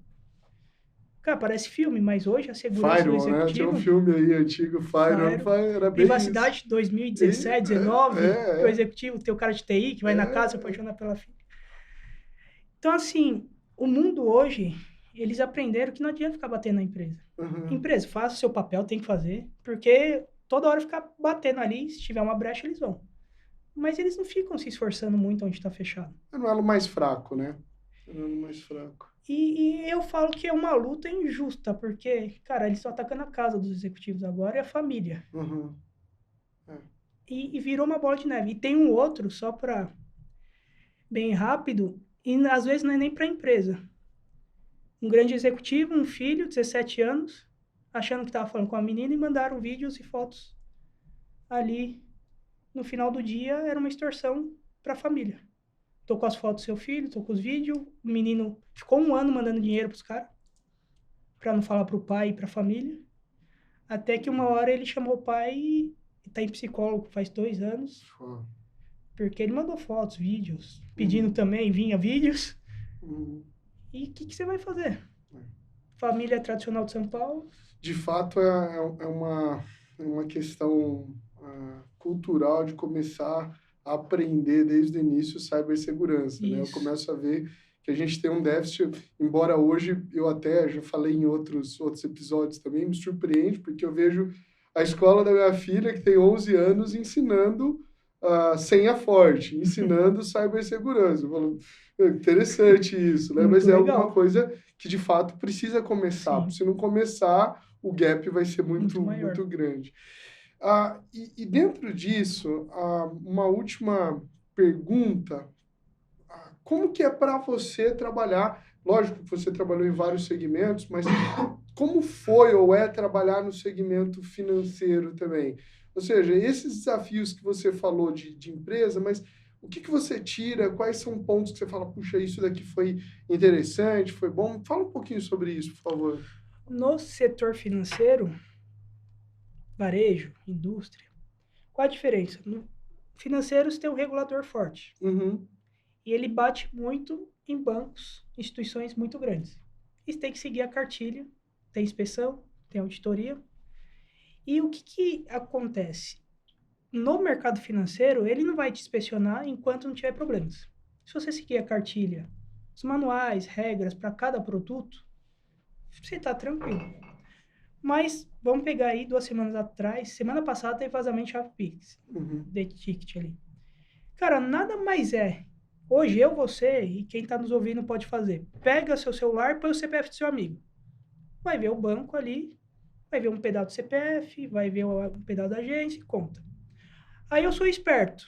S2: Cara, parece filme, mas hoje a segurança do
S1: Firewall, né? Tinha um
S2: executivo...
S1: filme aí antigo, Firewall, era bem isso.
S2: Privacidade 2017, 19, o
S1: É.
S2: executivo tem o cara de TI que vai na casa se apaixonar pela filha. Então, assim, o mundo hoje, eles aprenderam que não adianta ficar batendo na empresa. Empresa, faça o seu papel, tem que fazer, porque toda hora ficar batendo ali, se tiver uma brecha, eles vão. Mas eles não ficam se esforçando muito onde está fechado.
S1: É no elo mais fraco, né? É no elo mais fraco.
S2: E eu falo que é uma luta injusta, porque, cara, eles estão atacando a casa dos executivos agora e a família. E virou uma bola de neve. E tem um outro, só para bem rápido, e às vezes não é nem para a empresa. Um grande executivo, um filho, 17 anos, achando que estava falando com a menina e mandaram vídeos e fotos ali. No final do dia, era uma extorsão para a família. Tô com as fotos do seu filho, tô com os vídeos. O menino ficou 1 ano mandando dinheiro pros caras, para não falar pro pai e pra família. Até que uma hora ele chamou o pai e tá em psicólogo faz 2 anos. Porque ele mandou fotos, vídeos, pedindo também, vinha vídeos. E o que você vai fazer? Família tradicional de São Paulo.
S1: De fato, é uma questão cultural de começar a aprender desde o início cibersegurança, né? Eu começo a ver que a gente tem um déficit, embora hoje eu até já falei em outros episódios também, me surpreende, porque eu vejo a escola da minha filha, que tem 11 anos, ensinando senha forte, ensinando cibersegurança. Eu falo, interessante isso, né? Mas é alguma coisa que, de fato, precisa começar. Se não começar, o gap vai ser muito grande. E dentro disso, uma última pergunta. Como que é para você trabalhar? Lógico que você trabalhou em vários segmentos, mas como foi ou é trabalhar no segmento financeiro também? Ou seja, esses desafios que você falou de empresa, mas o que você tira? Quais são pontos que você fala, puxa, isso daqui foi interessante, foi bom? Fala um pouquinho sobre isso, por favor.
S2: No setor financeiro, varejo, indústria, qual a diferença? No financeiro, você tem um regulador forte. E ele bate muito em bancos, instituições muito grandes. E você tem que seguir a cartilha, tem inspeção, tem auditoria. E o que acontece? No mercado financeiro, ele não vai te inspecionar enquanto não tiver problemas. Se você seguir a cartilha, os manuais, regras para cada produto, você está tranquilo. Mas vamos pegar aí 2 semanas atrás, semana passada teve vazamento de Pix, de ticket ali. Cara, nada mais é. Hoje eu, você e quem está nos ouvindo pode fazer. Pega seu celular e põe o CPF do seu amigo. Vai ver o banco ali, vai ver um pedaço do CPF, vai ver um pedaço da agência e conta. Aí eu sou esperto.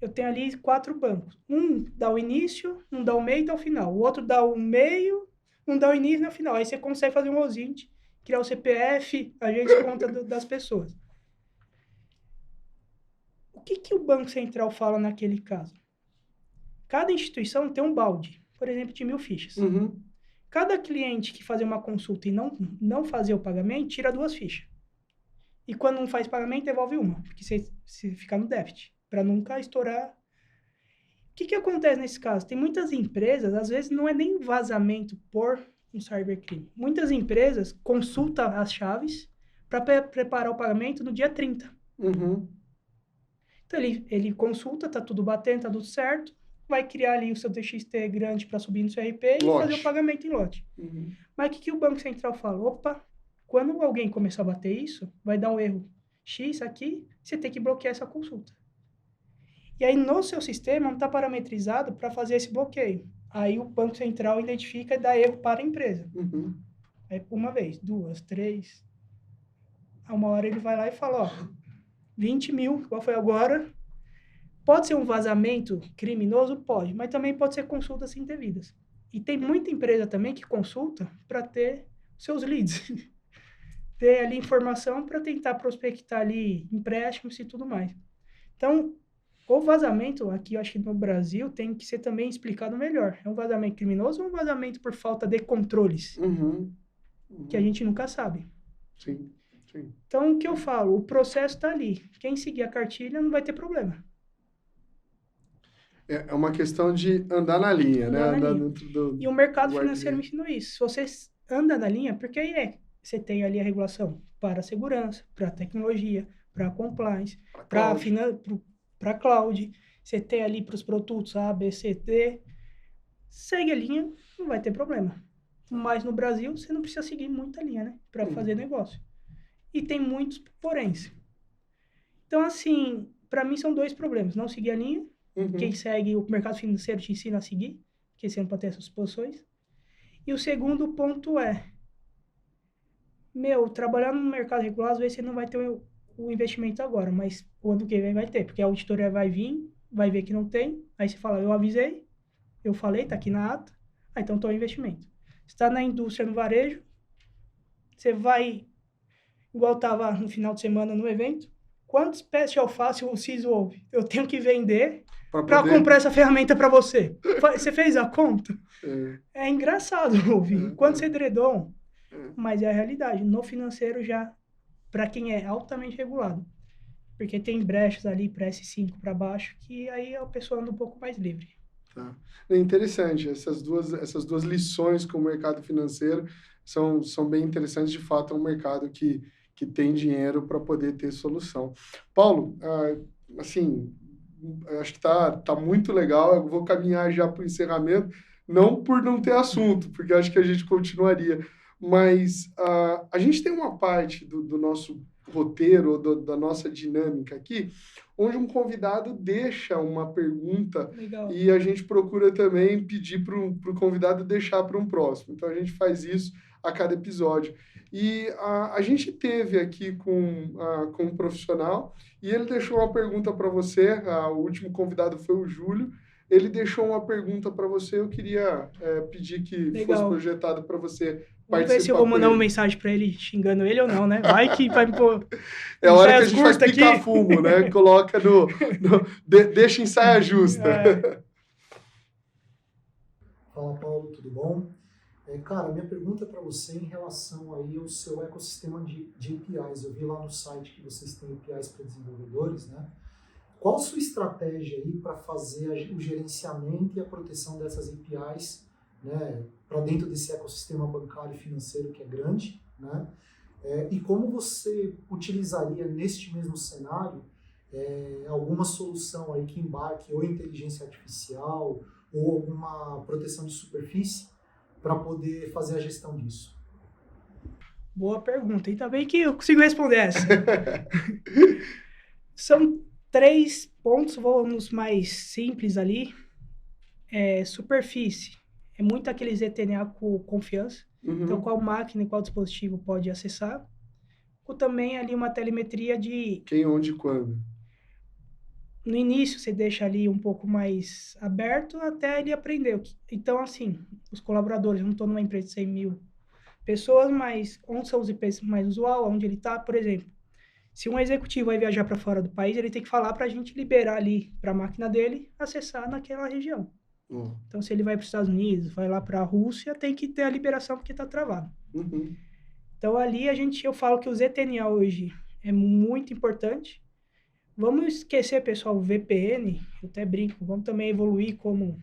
S2: Eu tenho ali 4 bancos. Um dá o início, um dá o meio e dá o final. O outro dá o meio, um dá o início e dá o final. Aí você consegue fazer um OSINT, criar o CPF, agência e conta das pessoas. O que o Banco Central fala naquele caso? Cada instituição tem um balde, por exemplo, de 1.000 fichas. Cada cliente que fazer uma consulta e não fazer o pagamento, tira 2 fichas. E quando não faz pagamento, devolve uma, porque você fica no déficit, para nunca estourar. O que acontece nesse caso? Tem muitas empresas, às vezes não é nem vazamento por um cybercrime. Muitas empresas consultam as chaves para preparar o pagamento no dia 30. Então, ele consulta, tá tudo batendo, tá tudo certo, vai criar ali o seu TXT grande para subir no seu RP e fazer o pagamento em lote. Mas o que o Banco Central fala? Opa, quando alguém começar a bater isso, vai dar um erro X aqui, você tem que bloquear essa consulta. E aí, no seu sistema, não está parametrizado para fazer esse bloqueio. Aí, o Banco Central identifica e dá erro para a empresa. Aí, 1 vez, 2, 3. A uma hora ele vai lá e fala, ó, 20 mil, qual foi agora? Pode ser um vazamento criminoso? Pode, mas também pode ser consultas indevidas. E tem muita empresa também que consulta para ter seus leads. Ter ali informação para tentar prospectar ali empréstimos e tudo mais. Então, o vazamento aqui, eu acho que no Brasil, tem que ser também explicado melhor. É um vazamento criminoso ou um vazamento por falta de controles? Que a gente nunca sabe.
S1: Sim, sim.
S2: Então, o que eu falo? O processo está ali. Quem seguir a cartilha não vai ter problema.
S1: É uma questão de andar na linha, né? Andar dentro do...
S2: E o mercado financeiro me ensinou isso. Se você anda na linha, porque aí você tem ali a regulação para a segurança, para a tecnologia, para a compliance, para a cloud. Você tem ali para os produtos A, B, C, D. Segue a linha, não vai ter problema. Mas no Brasil, você não precisa seguir muita linha, né? Para fazer negócio. E tem muitos poréns. Então, assim, para mim são 2 problemas. Não seguir a linha. Quem segue, o mercado financeiro te ensina a seguir, porque você não pode ter essas posições. E o segundo ponto é, trabalhar no mercado regulado, às vezes você não vai ter o investimento agora, mas o ano que vem vai ter, porque a auditoria vai vir, vai ver que não tem, aí você fala, eu avisei, eu falei, tá aqui na ata, então tô investimento. Você está na indústria, no varejo, você vai, igual estava no final de semana no evento, quantos pés de alface o CISO ouve? Eu tenho que vender para comprar essa ferramenta para você. Você fez a conta? É engraçado ouvir. Quantos edredom? Mas é a realidade. No financeiro já, para quem é altamente regulado. Porque tem brechas ali para S5 para baixo, que aí a pessoa anda um pouco mais livre.
S1: Tá. É interessante. Essas duas lições com o mercado financeiro são bem interessantes. De fato, é um mercado que tem dinheiro para poder ter solução. Paulo, assim, acho que tá muito legal. Eu vou caminhar já para o encerramento, não por não ter assunto, porque acho que a gente continuaria. Mas a gente tem uma parte do nosso roteiro, da nossa dinâmica aqui, onde um convidado deixa uma pergunta.
S2: Legal.
S1: E a gente procura também pedir para o convidado deixar para um próximo. Então, a gente faz isso a cada episódio. E a gente teve aqui com um profissional e ele deixou uma pergunta para você. O último convidado foi o Júlio. Ele deixou uma pergunta para você. Eu queria pedir que fosse projetado para você.
S2: Vamos ver se eu vou mandar uma mensagem para ele xingando ele ou não, né? Vai que vai pôr.
S1: É a hora que a gente faz picar fumo, né? Coloca deixa em saia justa.
S3: Fala, Paulo, tudo bom? Cara, minha pergunta para você em relação aí ao seu ecossistema de APIs. Eu vi lá no site que vocês têm APIs para desenvolvedores, né? Qual a sua estratégia aí para fazer o gerenciamento e a proteção dessas APIs, né, para dentro desse ecossistema bancário e financeiro que é grande, né? E como você utilizaria neste mesmo cenário alguma solução aí que embarque ou inteligência artificial ou alguma proteção de superfície para poder fazer a gestão disso?
S2: Boa pergunta. Ainda bem que eu consigo responder essa. São 3 pontos, vou nos mais simples ali. Superfície. É muito aqueles ETNA com confiança. Então, qual máquina e qual dispositivo pode acessar. Ou também ali uma telemetria de...
S1: Quem, onde e quando.
S2: No início, você deixa ali um pouco mais aberto até ele aprender. Então, assim, os colaboradores, eu não estou numa empresa de 100 mil pessoas, mas onde são os IPs mais usual, onde ele está, por exemplo. Se um executivo vai viajar para fora do país, ele tem que falar para a gente liberar ali para a máquina dele acessar naquela região. Então, se ele vai para os Estados Unidos, vai lá para a Rússia, tem que ter a liberação porque está travado. Então, ali eu falo que o ZTNA hoje é muito importante. Vamos esquecer, pessoal, o VPN, eu até brinco, vamos também evoluir como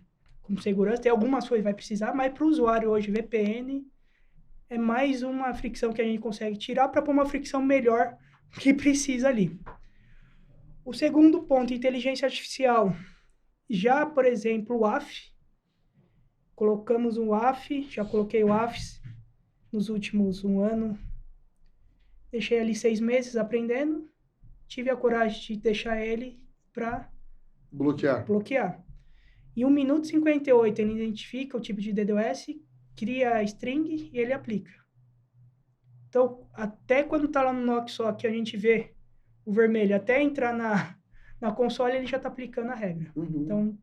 S2: segurança. Tem algumas coisas que vai precisar, mas para o usuário hoje, VPN é mais uma fricção que a gente consegue tirar para pôr uma fricção melhor que precisa ali. O segundo ponto, inteligência artificial. Já, por exemplo, o WAF. Colocamos um WAF, já coloquei o WAFs nos últimos 1 ano. Deixei ali 6 meses aprendendo. Tive a coragem de deixar ele para bloquear. Em 1 minuto e 58, ele identifica o tipo de DDoS, cria a string e ele aplica. Então, até quando está lá no Noxoc, a gente vê o vermelho, até entrar na Na console ele já está aplicando a regra. Então,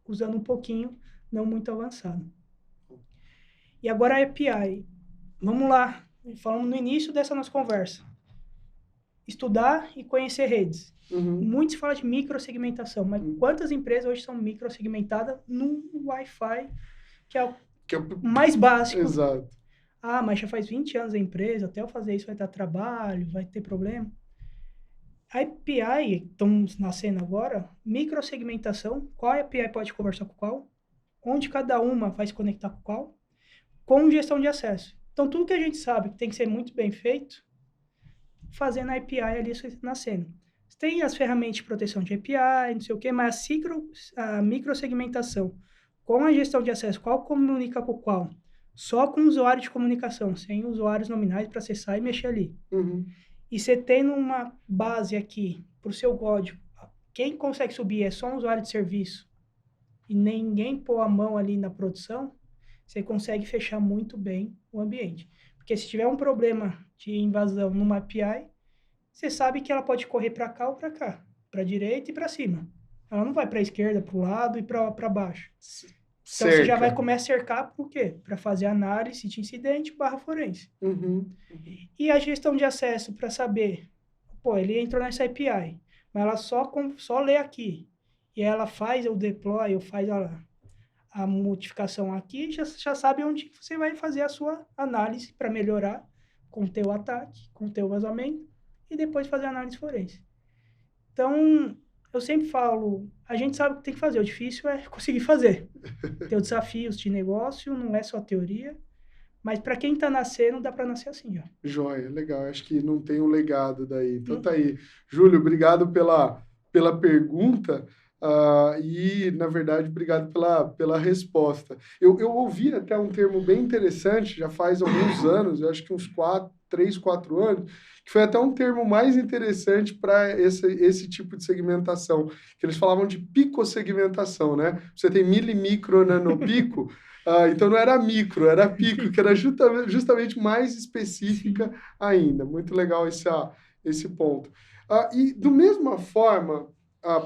S2: usando um pouquinho, não muito avançado. E agora a API. Vamos lá. Falamos no início dessa nossa conversa. Estudar e conhecer redes. Muito se fala de microsegmentação, mas quantas empresas hoje são microsegmentadas no Wi-Fi, que é o mais básico?
S1: Exato.
S2: Ah, mas já faz 20 anos a empresa, até eu fazer isso vai dar trabalho, vai ter problema. A API, estamos nascendo agora, microsegmentação, qual API pode conversar com qual, onde cada uma vai se conectar com qual, com gestão de acesso. Então, tudo que a gente sabe que tem que ser muito bem feito, fazendo a API ali nascendo. Tem as ferramentas de proteção de API, não sei o quê, mas a microsegmentação com a gestão de acesso, qual comunica com qual? Só com o usuário de comunicação, sem usuários nominais para acessar e mexer ali. E você tendo uma base aqui para o seu código, quem consegue subir é só um usuário de serviço e ninguém pôr a mão ali na produção, você consegue fechar muito bem o ambiente. Porque se tiver um problema de invasão numa API, você sabe que ela pode correr para cá ou para cá, para a direita e para cima. Ela não vai para a esquerda, para o lado e para baixo. Então, você já vai começar a cercar por quê? Para fazer análise de incidente / forense. E a gestão de acesso para saber, pô, ele entrou nessa API, mas ela só lê aqui. E ela faz o deploy, ou faz a modificação aqui, já sabe onde você vai fazer a sua análise para melhorar, conter o ataque, conter o vazamento, e depois fazer a análise forense. Então, eu sempre falo, a gente sabe o que tem que fazer, o difícil é conseguir fazer. Tem os desafios de negócio, não é só teoria, mas para quem está nascendo, dá para nascer assim, ó.
S1: Joia, legal, acho que não tem um legado daí. Então tá aí. Júlio, obrigado pela pergunta. E, na verdade, obrigado pela resposta. Eu ouvi até um termo bem interessante, já faz alguns anos, eu acho que uns 3, 4 anos, que foi até um termo mais interessante para esse tipo de segmentação, que eles falavam de picosegmentação, né? Você tem micro, nanopico, então não era micro, era pico, que era justamente mais específica ainda. Muito legal esse ponto. E, do mesma forma,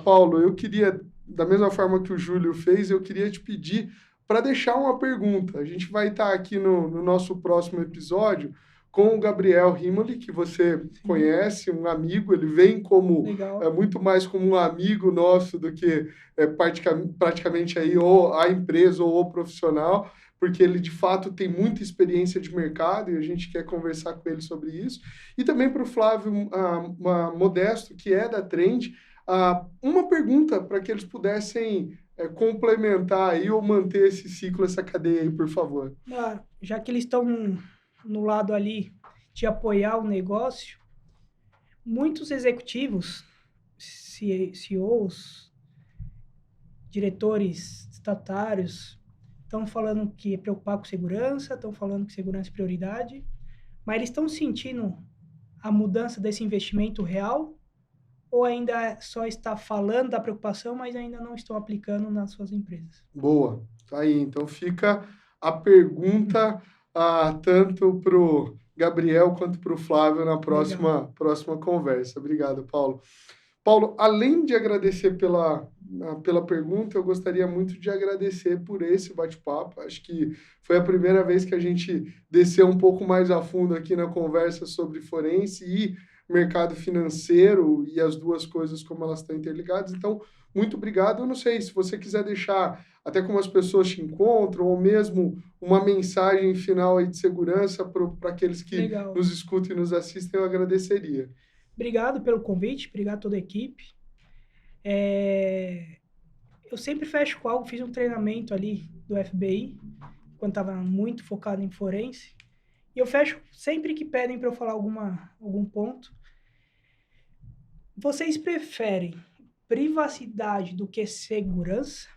S1: Paulo, eu queria, da mesma forma que o Júlio fez, eu queria te pedir para deixar uma pergunta. A gente vai estar aqui no nosso próximo episódio com o Gabriel Rimoli, que você conhece, um amigo, ele vem como muito mais como um amigo nosso do que praticamente aí ou a empresa ou o profissional, porque ele de fato tem muita experiência de mercado e a gente quer conversar com ele sobre isso. E também para o Flávio Modesto, que é da Trend, uma pergunta para que eles pudessem complementar aí ou manter esse ciclo, essa cadeia aí, por favor.
S2: Já que eles estão no lado ali de apoiar o negócio, muitos executivos, CEOs, diretores estatários, estão falando que é preocupar com segurança, estão falando que segurança é prioridade, mas eles estão sentindo a mudança desse investimento real ou ainda só está falando da preocupação, mas ainda não estão aplicando nas suas empresas?
S1: Boa, tá aí. Então fica a pergunta tanto para o Gabriel quanto para o Flávio na próxima conversa. Obrigado, Paulo. Paulo, além de agradecer pela pergunta, eu gostaria muito de agradecer por esse bate-papo. Acho que foi a primeira vez que a gente desceu um pouco mais a fundo aqui na conversa sobre forense e mercado financeiro e as duas coisas como elas estão interligadas. Então, muito obrigado. Eu não sei se você quiser deixar até como as pessoas te encontram ou mesmo uma mensagem final aí de segurança para aqueles que nos escutam e nos assistem, eu agradeceria.
S2: Obrigado pelo convite, obrigado a toda a equipe. Eu sempre fecho com algo, fiz um treinamento ali do FBI, quando estava muito focado em forense, e eu fecho sempre que pedem para eu falar algum ponto. Vocês preferem privacidade do que segurança?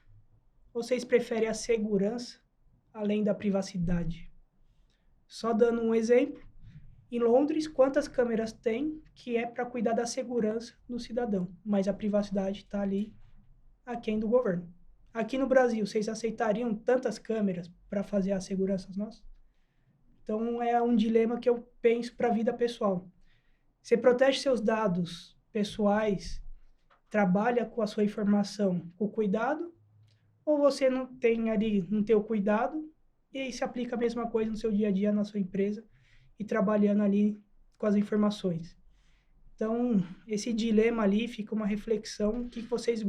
S2: Vocês preferem a segurança além da privacidade? Só dando um exemplo, em Londres, quantas câmeras tem que é para cuidar da segurança do cidadão, mas a privacidade está ali aquém do governo. Aqui no Brasil, vocês aceitariam tantas câmeras para fazer a segurança nossa? Então, é um dilema que eu penso para a vida pessoal. Você protege seus dados pessoais trabalha com a sua informação com cuidado, ou você não tem o cuidado e aí se aplica a mesma coisa no seu dia a dia na sua empresa e trabalhando ali com as informações. Então, esse dilema ali fica uma reflexão, o que vocês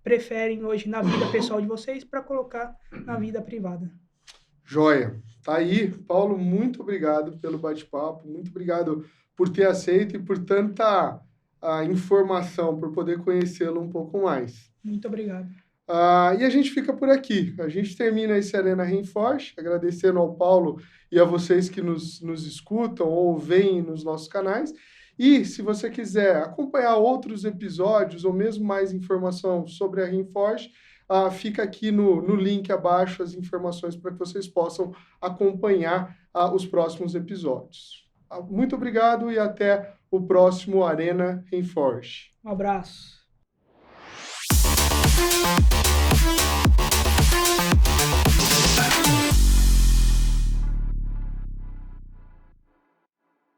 S2: preferem hoje na vida pessoal de vocês para colocar na vida privada.
S1: Joia. Tá aí, Paulo, muito obrigado pelo bate-papo, muito obrigado por ter aceito e por tanta informação, por poder conhecê-lo um pouco mais.
S2: Muito obrigado.
S1: E a gente fica por aqui. A gente termina esse Arena Reinforce, agradecendo ao Paulo e a vocês que nos escutam ou veem nos nossos canais. E se você quiser acompanhar outros episódios ou mesmo mais informação sobre a Reinforce, fica aqui no link abaixo as informações para que vocês possam acompanhar os próximos episódios. Muito obrigado e até o próximo Arena Reinforce.
S2: Um abraço.